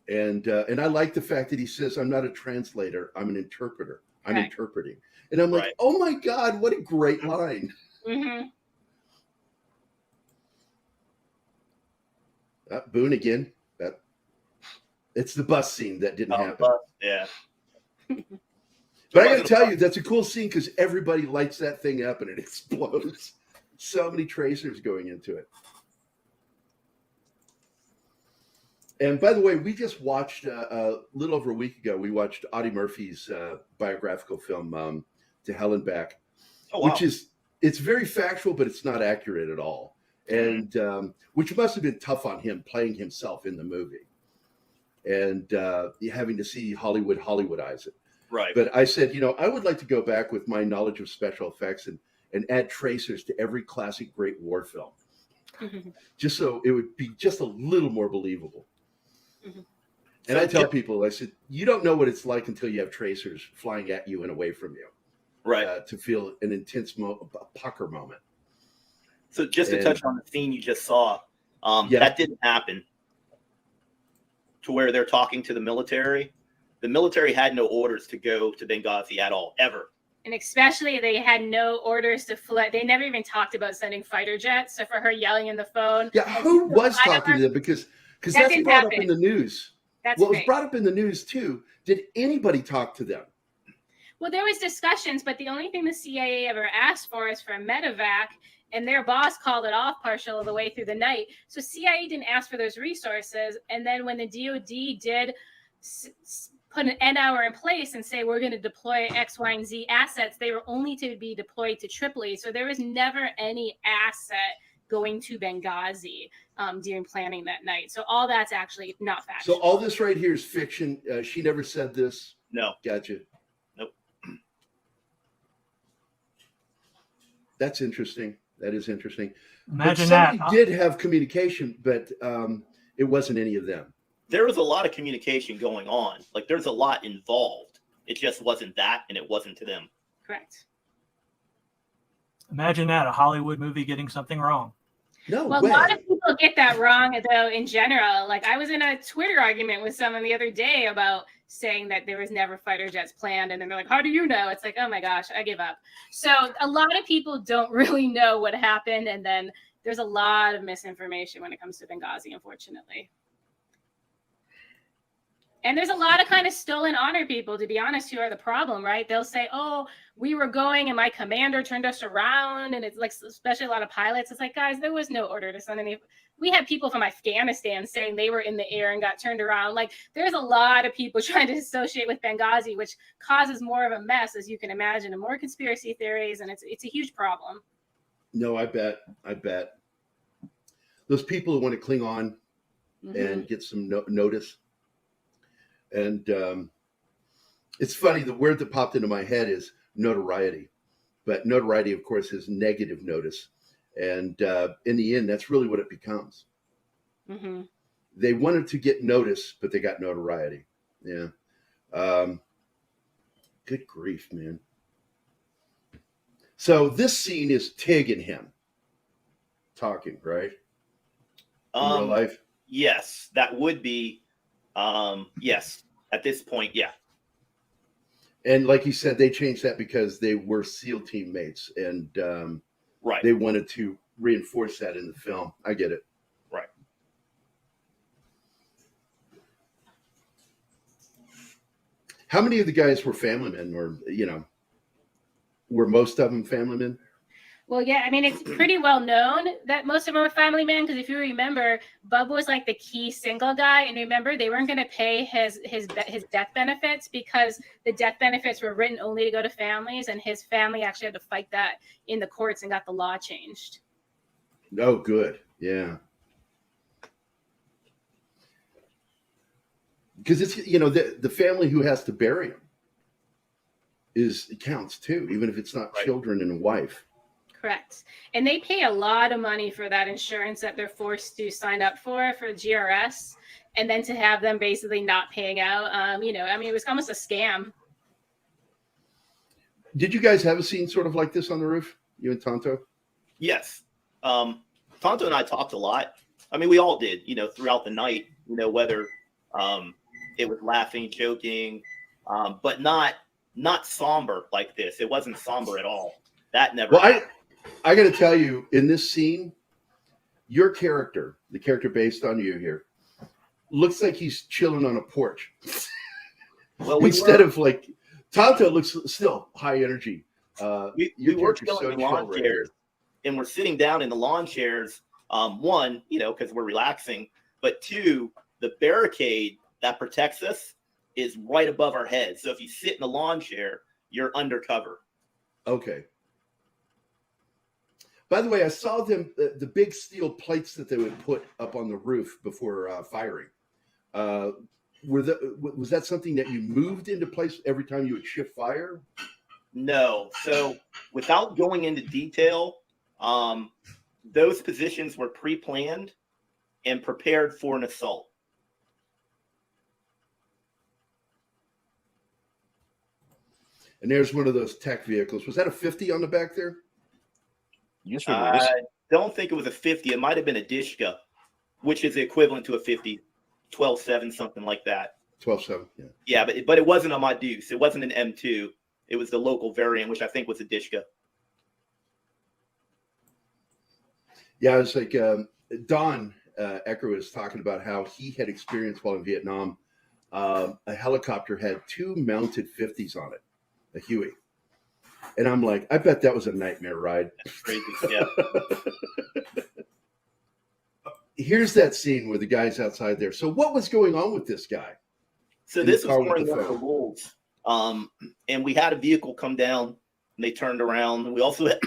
And I like the fact that he says, I'm not a translator, I'm an interpreter. I'm Right. interpreting. And I'm like, oh my God, what a great line. Mm-hmm. Boon again. It's the bus scene that didn't happen. Bus, yeah. But I got to tell you, that's a cool scene because everybody lights that thing up and it explodes. So many tracers going into it. And by the way, we just watched a little over a week ago. We watched Audie Murphy's biographical film, To Hell and Back, which it's very factual, but it's not accurate at all. And which must have been tough on him playing himself in the movie and having to see Hollywoodize it. Right. But I said, I would like to go back with my knowledge of special effects and add tracers to every classic great war film, just so it would be just a little more believable. And I tell people, I said, you don't know what it's like until you have tracers flying at you and away from you. Right. To feel an intense a pucker moment. So just to touch on the scene you just saw, that didn't happen to where they're talking to the military. The military had no orders to go to Benghazi at all, ever. And especially they had no orders to fly. They never even talked about sending fighter jets. So for her yelling in the phone. Yeah, who was talking to them? Because that's brought up in the news. It was brought up in the news too. Did anybody talk to them? Well, there was discussions, but the only thing the CIA ever asked for is for a medevac, and their boss called it off partial of the way through the night. So CIA didn't ask for those resources. And then when the DOD did put an end hour in place and say, we're going to deploy X, Y, and Z assets, they were only to be deployed to Tripoli. So there was never any asset going to Benghazi during planning that night. So all that's actually not factual. So all this right here is fiction. She never said this. No. Gotcha. Nope. That's interesting. That is interesting. Imagine that. Did have communication, but it wasn't any of them. There was a lot of communication going on. Like there's a lot involved. It just wasn't that, and it wasn't to them. Correct. Imagine that, a Hollywood movie getting something wrong. No well, way. A lot of people get that wrong, though, in general. Like, I was in a Twitter argument with someone the other day about saying that there was never fighter jets planned. And then they're like, how do you know? It's like, oh, my gosh, I give up. So a lot of people don't really know what happened. And then there's a lot of misinformation when it comes to Benghazi, unfortunately. And there's a lot of kind of stolen honor people, to be honest, who are the problem, right? They'll say, oh, we were going and my commander turned us around. And it's like, especially a lot of pilots. It's like, guys, there was no order to send any. We had people from Afghanistan saying they were in the air and got turned around. Like, there's a lot of people trying to associate with Benghazi, which causes more of a mess, as you can imagine, and more conspiracy theories. And it's a huge problem. No, I bet. Those people who want to cling on and get some notice. And it's funny, the word that popped into my head is notoriety. But notoriety, of course, is negative notice. And in the end, that's really what it becomes. Mm-hmm. They wanted to get notice, but they got notoriety. Yeah. Good grief, man. So this scene is Tig and him talking, right? In real life? Yes, that would be. Yes, at this point, yeah. And like you said, they changed that because they were SEAL teammates, and right. They wanted to reinforce that in the film. I get it. Right. How many of the guys were family men, or were most of them family men? Well, yeah, I mean, it's pretty well known that most of them were family men, because if you remember, Bub was like the key single guy. And remember, they weren't going to pay his death benefits because the death benefits were written only to go to families. And his family actually had to fight that in the courts and got the law changed. Oh, good. Yeah. Because it's, the family who has to bury him it counts too, even if it's not children and a wife. Correct. And they pay a lot of money for that insurance that they're forced to sign up for GRS, and then to have them basically not paying out. It was almost a scam. Did you guys have a scene sort of like this on the roof, you and Tonto? Yes. Tonto and I talked a lot. I mean, we all did, throughout the night, whether it was laughing, joking, but not somber like this. It wasn't somber at all. That never happened. I got to tell you, in this scene, your character, the character based on you here, looks like he's chilling on a porch. Well, instead of like, Tonto looks still high energy. We were chilling in lawn chairs, and we're sitting down in the lawn chairs. One, because we're relaxing, but two, the barricade that protects us is right above our heads. So if you sit in a lawn chair, you're undercover. Okay. By the way, I saw them, the big steel plates that they would put up on the roof before firing. Was that something that you moved into place every time you would shift fire? No. So without going into detail, those positions were pre-planned and prepared for an assault. And there's one of those tech vehicles. Was that a 50 on the back there? Usually, I don't think it was a 50. It might have been a Dishka, which is the equivalent to a 50, 12.7, something like that. 12.7. Yeah. Yeah, but it wasn't on my Deuce. It wasn't an M2. It was the local variant, which I think was a Dishka. Yeah, it was like Don Ecker was talking about how he had experienced while in Vietnam. A helicopter had 2 mounted 50s on it, a Huey. And I'm like, I bet that was a nightmare ride. That's crazy. Yeah. Here's that scene where the guy's outside there. So what was going on with this guy? So In this the was car with during the one of the phone. wolves. And we had a vehicle come down and they turned around. We also had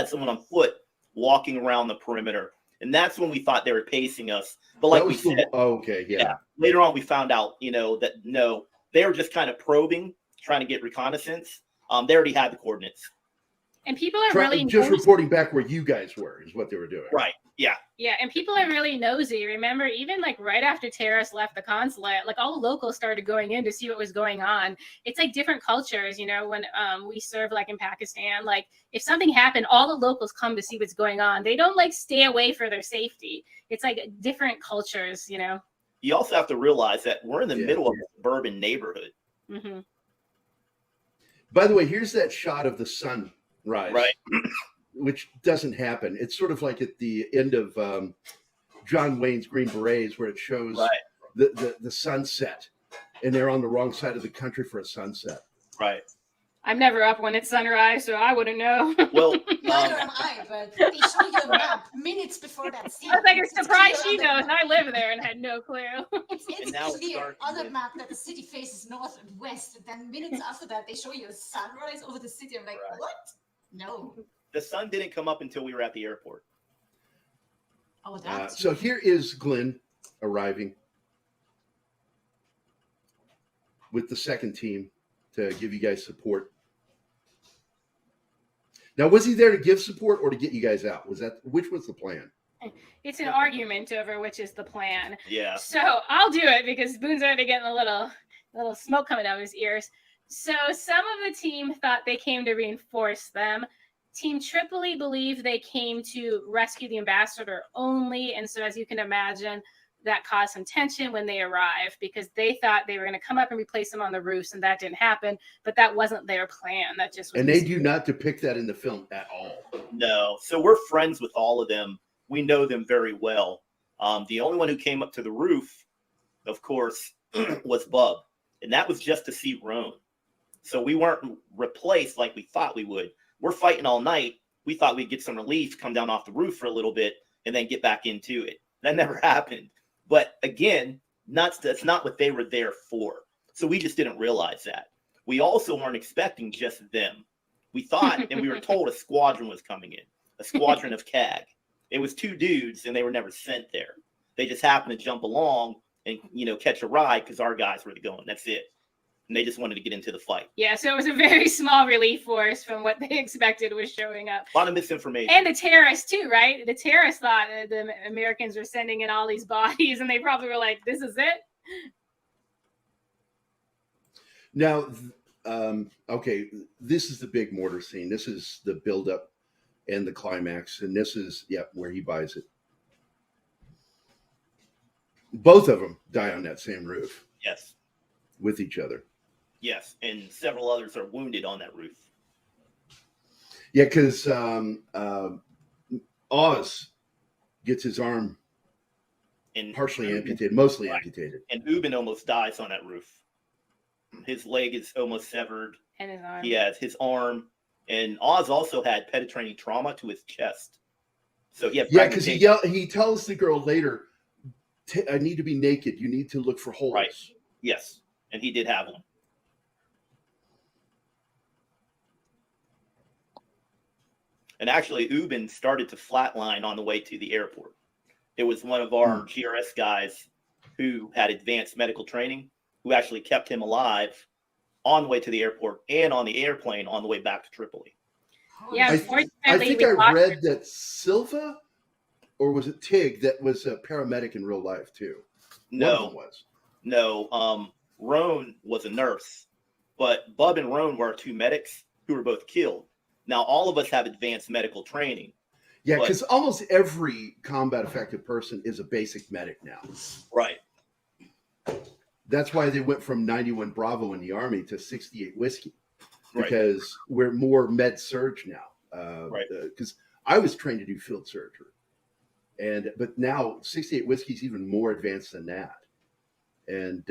someone on foot walking around the perimeter. And that's when we thought they were pacing us. But like we said, okay, yeah. Later on we found out, that no, they were just kind of probing, trying to get reconnaissance. They already had the coordinates. And people are really just nosy. reporting back where you guys were is what they were doing. Right. Yeah. Yeah, and people are really nosy. Remember, even like right after terrorists left the consulate, like all the locals started going in to see what was going on. It's like different cultures, when we serve like in Pakistan, like if something happened, all the locals come to see what's going on. They don't like stay away for their safety. It's like different cultures, You also have to realize that we're in the Yeah. middle of a suburban neighborhood. Mm-hmm. By the way, here's that shot of the sunrise, Right. which doesn't happen. It's sort of like at the end of John Wayne's Green Berets, where it shows Right. the sunset, and they're on the wrong side of the country for a sunset. Right. I'm never up when it's sunrise, so I wouldn't know. Well, Neither am I, but they show you a map minutes before that scene. I was like, it's surprised clear she on knows, and I live there and had no clue. It's And now it's clear dark on the again. map that the city faces north and west. And then minutes after that, they show you a sunrise over the city. I'm like, Right. what? No. the sun didn't come up until we were at the airport. Oh, that's So here is Glenn arriving with the second team to give you guys support. Now, was he there to give support or to get you guys out? Which was the plan? It's an argument over which is the plan. Yeah. So I'll do it because Boon's already getting a little smoke coming out of his ears. So some of the team thought they came to reinforce them. Team Tripoli believed they came to rescue the ambassador only. And so as you can imagine, that caused some tension when they arrived because they thought they were going to come up and replace them on the roofs, and that didn't happen. But that wasn't their plan. That just was. And they do not depict that in the film at all. No. So we're friends with all of them. We know them very well. The only one who came up to the roof, of course, was Bub. And that was just to see Roan. So we weren't replaced like we thought we would. We're fighting all night. We thought we'd get some relief, come down off the roof for a little bit, and then get back into it. That never happened. But again, that's not what they were there for. So we just didn't realize that. We also weren't expecting just them. We thought, and we were told a squadron was coming in, a squadron of CAG. It was 2 dudes, and they were never sent there. They just happened to jump along and, catch a ride because our guys were going. That's it. And they just wanted to get into the fight. Yeah, so it was a very small relief force from what they expected was showing up. A lot of misinformation. And the terrorists too, right? The terrorists thought the Americans were sending in all these bodies, and they probably were like, "This is it." Now, okay, this is the big mortar scene. This is the buildup and the climax, and this is where he buys it. Both of them die on that same roof. Yes. With each other. Yes, and several others are wounded on that roof. Yeah, because Oz gets his arm And partially amputated, mostly right. amputated. And Ubin almost dies on that roof. His leg is almost severed. And his arm. He has his arm. And Oz also had penetrating trauma to his chest. So he had because he tells the girl later, I need to be naked. You need to look for holes. Right. Yes, and he did have one. And actually, Ubin started to flatline on the way to the airport. It was one of our GRS guys who had advanced medical training who actually kept him alive on the way to the airport and on the airplane on the way back to Tripoli. Yeah, I unfortunately, think I read that Silva, or was it Tig, that was a paramedic in real life too? One of them was. No, Roan was a nurse, but Bub and Roan were our two medics who were both killed. Now, all of us have advanced medical training. Yeah, but- because almost every combat effective person is a basic medic now. Right. That's why they went from 91 Bravo in the Army to 68 Whiskey, Right. because we're more med surge now. Right. Because I was trained to do field surgery, but now 68 Whiskey is even more advanced than that. And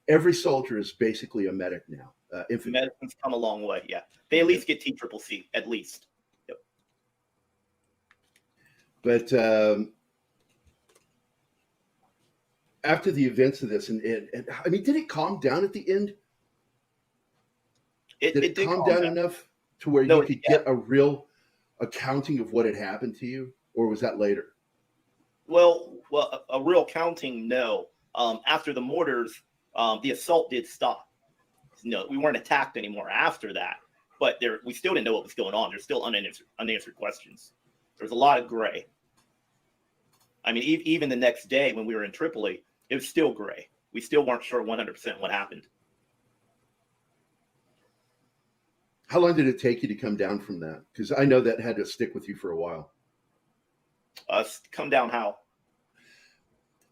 every soldier is basically a medic now. Infantry. Medicine's come a long way. Yeah, they at least get TCCC at least. Yep. But after the events of this, and I mean, did it calm down at the end? Did it calm down enough to where you could get a real accounting of what had happened to you, or was that later? Well, a real counting, no. After the mortars, the assault did stop. No, we weren't attacked anymore after that, but we still didn't know what was going on. There's still unanswered questions. There's a lot of gray. I mean, even the next day when we were in Tripoli, it was still gray. We still weren't sure 100% what happened. How long did it take you to come down from that? Because I know that had to stick with you for a while. Come down how?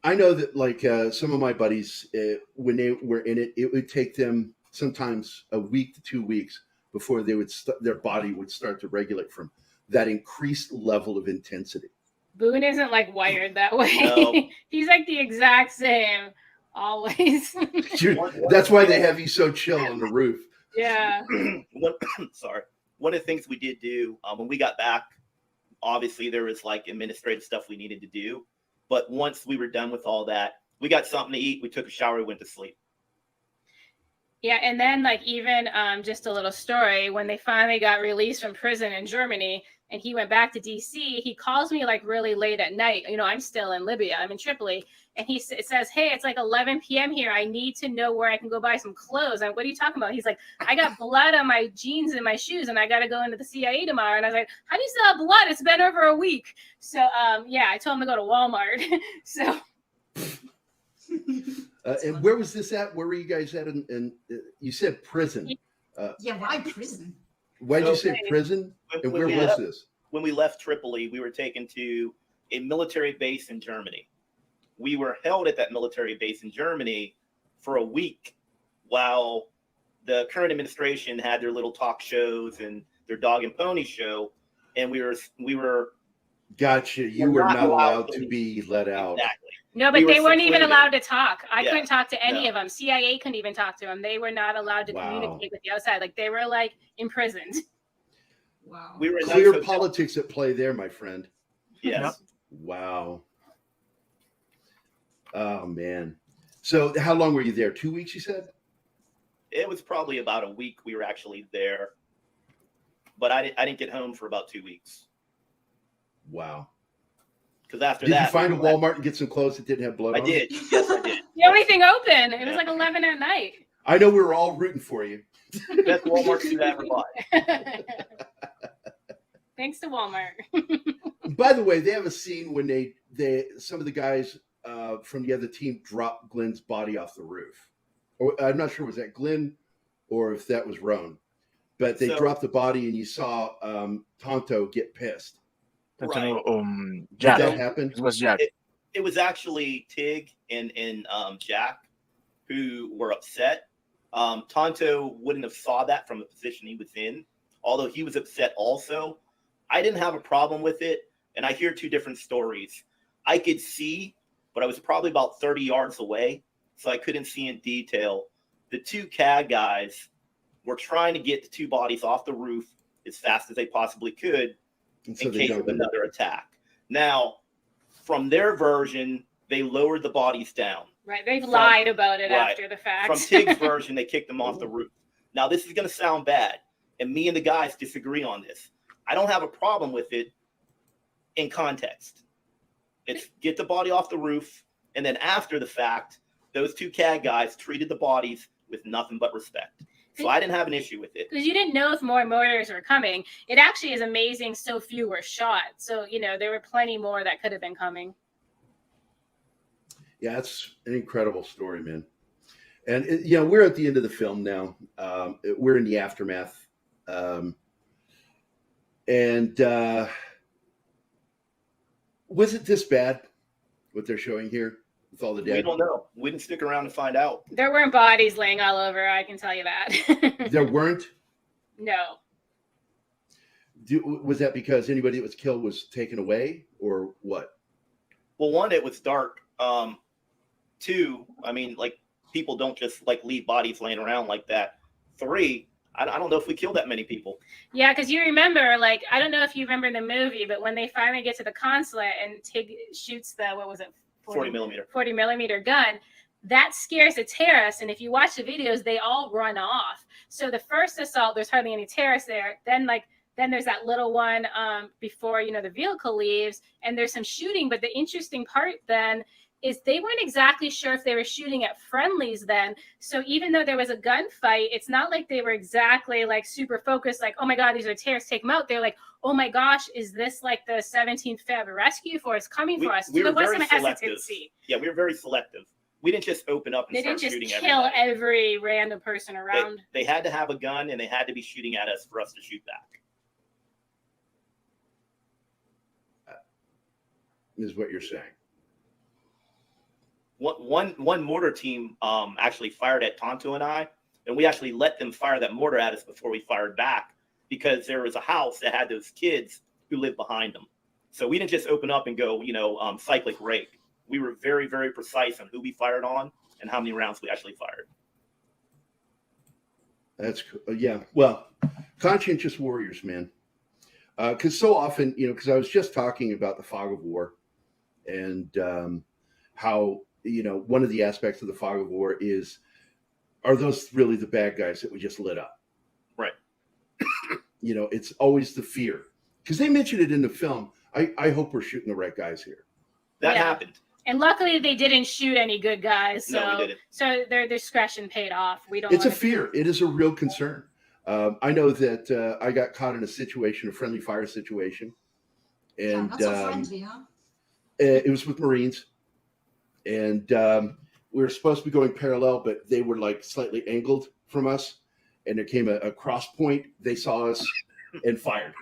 I know that, like, some of my buddies, when they were in it, it would take them sometimes a week to 2 weeks before they would their body would start to regulate from that increased level of intensity. Boon isn't like wired that way. No. He's like the exact same always. That's why they have you so chill on the roof. Yeah. Sorry. One of the things we did do when we got back, obviously there was like administrative stuff we needed to do. But once we were done with all that, we got something to eat. We took a shower. We went to sleep. Yeah, and then like even just a little story, when they finally got released from prison in Germany and he went back to DC, he calls me like really late at night. You know, I'm still in Libya. I'm in Tripoli. And it says, hey, it's like 11 p.m. here. I need to know where I can go buy some clothes. And what are you talking about? He's like, I got blood on my jeans and my shoes and I got to go into the CIA tomorrow. And I was like, how do you still have blood? It's been over a week. So, yeah, I told him to go to Walmart. So. And where was this at? Where were you guys at? And you said prison. Yeah, why prison? Why did you say prison? And where was this? When we left Tripoli, we were taken to a military base in Germany. We were held at that military base in Germany for a week while the current administration had their little talk shows and their dog and pony show. And we were Gotcha. You were not allowed to be let out. Exactly. No, but they weren't even allowed to talk. I Yeah. couldn't talk to any of them. CIA couldn't even talk to them. They were not allowed to Wow. communicate with the outside. Like they were like imprisoned. Wow. We were in Clear those hotels. politics at play there, my friend. Yes. Yep. Wow. Oh, man. So how long were you there? 2 weeks, you said? It was probably about a week we were actually there. But I didn't get home for about 2 weeks. Wow. Because after Did that. you find a we left. Walmart and get some clothes that didn't have blood I on did. Yes, I did. The only thing open. It was like 11 at night. I know we were all rooting for you. Best Walmart food I ever bought. Thanks to Walmart. By the way, they have a scene when they some of the guys from the other team drop Glenn's body off the roof. Or I'm not sure was that Glenn or if that was Roan, but they dropped the body and you saw Tonto get pissed. Right. Jack. Did that happen? It was Jack. It was actually Tig and Jack who were upset. Tonto wouldn't have saw that from the position he was in, although he was upset also. I didn't have a problem with it, and I hear two different stories. I could see, but I was probably about 30 yards away, so I couldn't see in detail. The two CAD guys were trying to get the two bodies off the roof as fast as they possibly could And so in they case don't of another attack. Now, from their version, they lowered the bodies down. Right. They've lied about it right. after the fact. From Tig's version, they kicked them off the roof. Now, this is going to sound bad, and me and the guys disagree on this. I don't have a problem with it in context. It's get the body off the roof, and then after the fact, those two CAD guys treated the bodies with nothing but respect. So I didn't have an issue with it. Because you didn't know if more mortars were coming. It actually is amazing so few were shot. So, you know, there were plenty more that could have been coming. Yeah, it's an incredible story, man. And we're at the end of the film now. We're in the aftermath, and was it this bad? What they're showing here with all the dead? We don't know. We didn't stick around to find out. There weren't bodies laying all over. I can tell you that. There weren't. No. Was that because anybody that was killed was taken away, or what? Well, one, it was dark. Two, I mean, like, people don't just like leave bodies laying around like that. Three, I don't know if we killed that many people. Yeah, because you remember, like, I don't know if you remember the movie, but when they finally get to the consulate and Tig shoots the, what was it? 40 millimeter. 40 millimeter gun, that scares the terrorists. And if you watch the videos, they all run off. So the first assault, there's hardly any terrorists there. Then there's that little one before, the vehicle leaves, and there's some shooting. But the interesting part then is they weren't exactly sure if they were shooting at friendlies then. So even though there was a gunfight, it's not like they were exactly like super focused, like, oh my God, these are terrorists, take them out. They're like, oh my gosh, is this like the 17th Feb rescue force coming for us? We so were there was very some selective. hesitancy. Yeah, we were very selective. We didn't just open up and They start didn't shooting just kill everybody. every random person around. They had to have a gun, and they had to be shooting at us for us to shoot back. Is what you're saying. One mortar team actually fired at Tonto and I, and we actually let them fire that mortar at us before we fired back, because there was a house that had those kids who lived behind them. So we didn't just open up and go, cyclic rake. We were very, very precise on who we fired on and how many rounds we actually fired. That's yeah. Well, conscientious warriors, man. Because so often, because I was just talking about the fog of war, and how one of the aspects of the fog of war are those really the bad guys that we just lit up? Right. It's always the fear, because they mentioned it in the film. I hope we're shooting the right guys here. That happened. And luckily, they didn't shoot any good guys. So, No, we didn't. So their discretion paid off. It's a fear. It is a real concern. I know that I got caught in a friendly fire situation, and not so friendly, huh? it was with Marines, and we were supposed to be going parallel, but they were like slightly angled from us, and there came a cross point. They saw us and fired.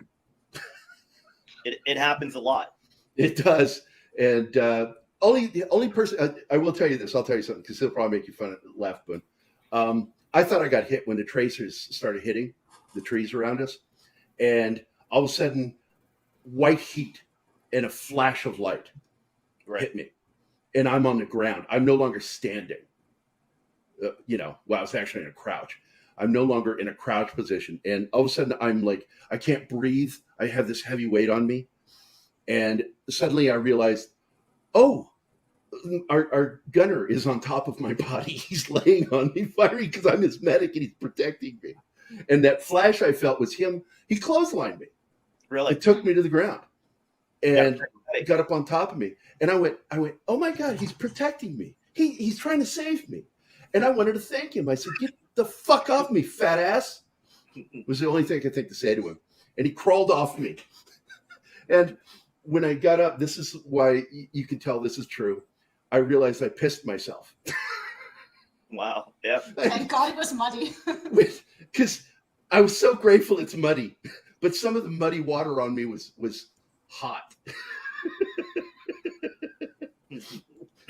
It happens a lot. It does, and the only person I will tell you this. I'll tell you something, because it'll probably make you laugh, Boon. I thought I got hit when the tracers started hitting the trees around us, and all of a sudden, white heat and a flash of light hit me, and I'm on the ground. I'm no longer standing. I was actually in a crouch. I'm no longer in a crouch position, and all of a sudden, I'm like, I can't breathe. I have this heavy weight on me, and suddenly I realized, oh, our gunner is on top of my body. He's laying on me, firing, because I'm his medic and he's protecting me. And that flash I felt was him. He clotheslined me. Really? It took me to the ground and got up on top of me. And I went, oh my God, he's protecting me. He's trying to save me. And I wanted to thank him. I said, get the fuck off me, fat ass. Was the only thing I could think to say to him. And he crawled off me. And when I got up, this is why you can tell this is true. I realized I pissed myself. Wow. Yeah. Thank God it was muddy. Because I was so grateful it's muddy, but some of the muddy water on me was hot.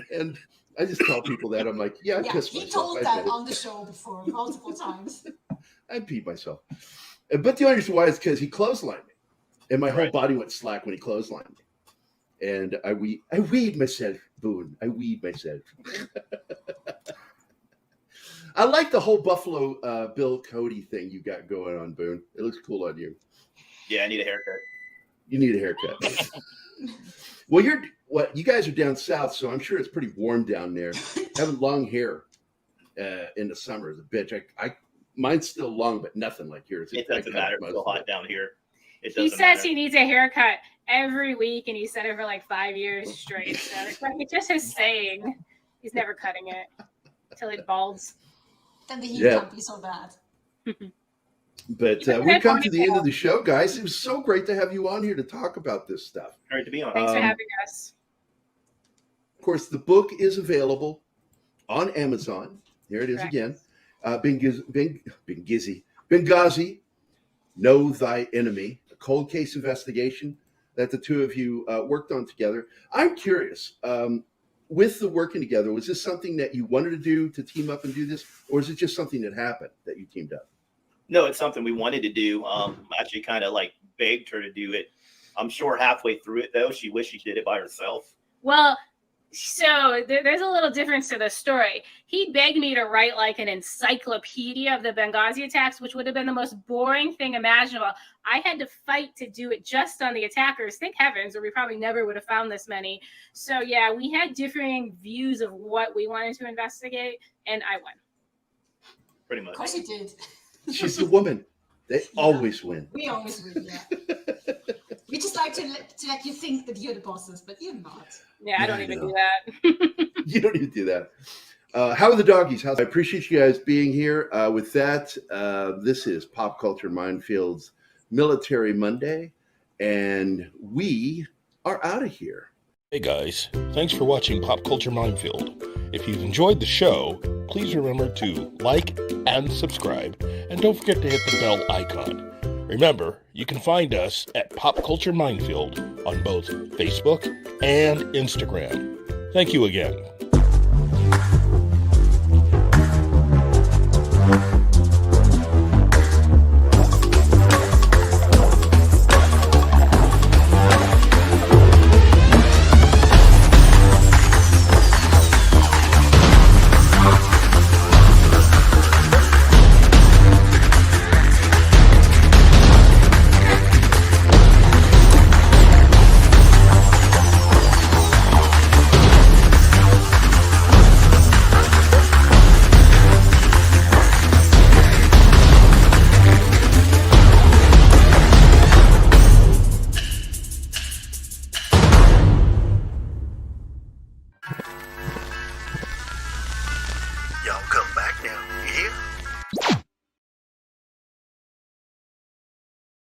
And I just tell people that. I'm like, I pissed myself. He told that on the show before multiple times. I peed myself. But the only reason why is because he clotheslined me. And my whole body went slack when he clotheslined me. And I weed myself, Boon. I weed myself. I like the whole Buffalo Bill Cody thing you got going on, Boon. It looks cool on you. Yeah, I need a haircut. You need a haircut. Well, you guys are down south, so I'm sure it's pretty warm down there. Having long hair in the summer is a bitch. Mine's still long, but nothing like yours. It doesn't matter. It's so hot down here. He says he needs a haircut every week, and he said it for like 5 years straight. So it's just his saying. He's never cutting it until it balds. Then the heat can't be so bad. But we've come to the end of the show, guys. It was so great to have you on here to talk about this stuff. Great to be on. Thanks for having us. Of course, the book is available on Amazon. Here it is Correct. again. Benghazi, Know Thy Enemy, a cold case investigation that the two of you worked on together. I'm curious, with the working together, was this something that you wanted to do, to team up and do this, or is it just something that happened that you teamed up? No, it's something we wanted to do. Actually kind of like begged her to do it. I'm sure halfway through it, though, she wished she did it by herself. Well, so there's a little difference to the story. He begged me to write like an encyclopedia of the Benghazi attacks, which would have been the most boring thing imaginable. I had to fight to do it just on the attackers. Thank heavens, or we probably never would have found this many. So yeah, we had differing views of what we wanted to investigate, and I won. Pretty much. Of course you did. She's the woman. They always win. We always win, yeah. We just like to let you think that you're the bosses, but you're not. Yeah, I don't I even know. do that. You don't even do that. How are the doggies? I appreciate you guys being here. With that, this is Pop Culture Minefield's Military Monday, and we are out of here. Hey guys, thanks for watching Pop Culture Minefield. If you've enjoyed the show, please remember to like and subscribe, and don't forget to hit the bell icon. Remember, you can find us at Pop Culture Minefield on both Facebook and Instagram. Thank you again.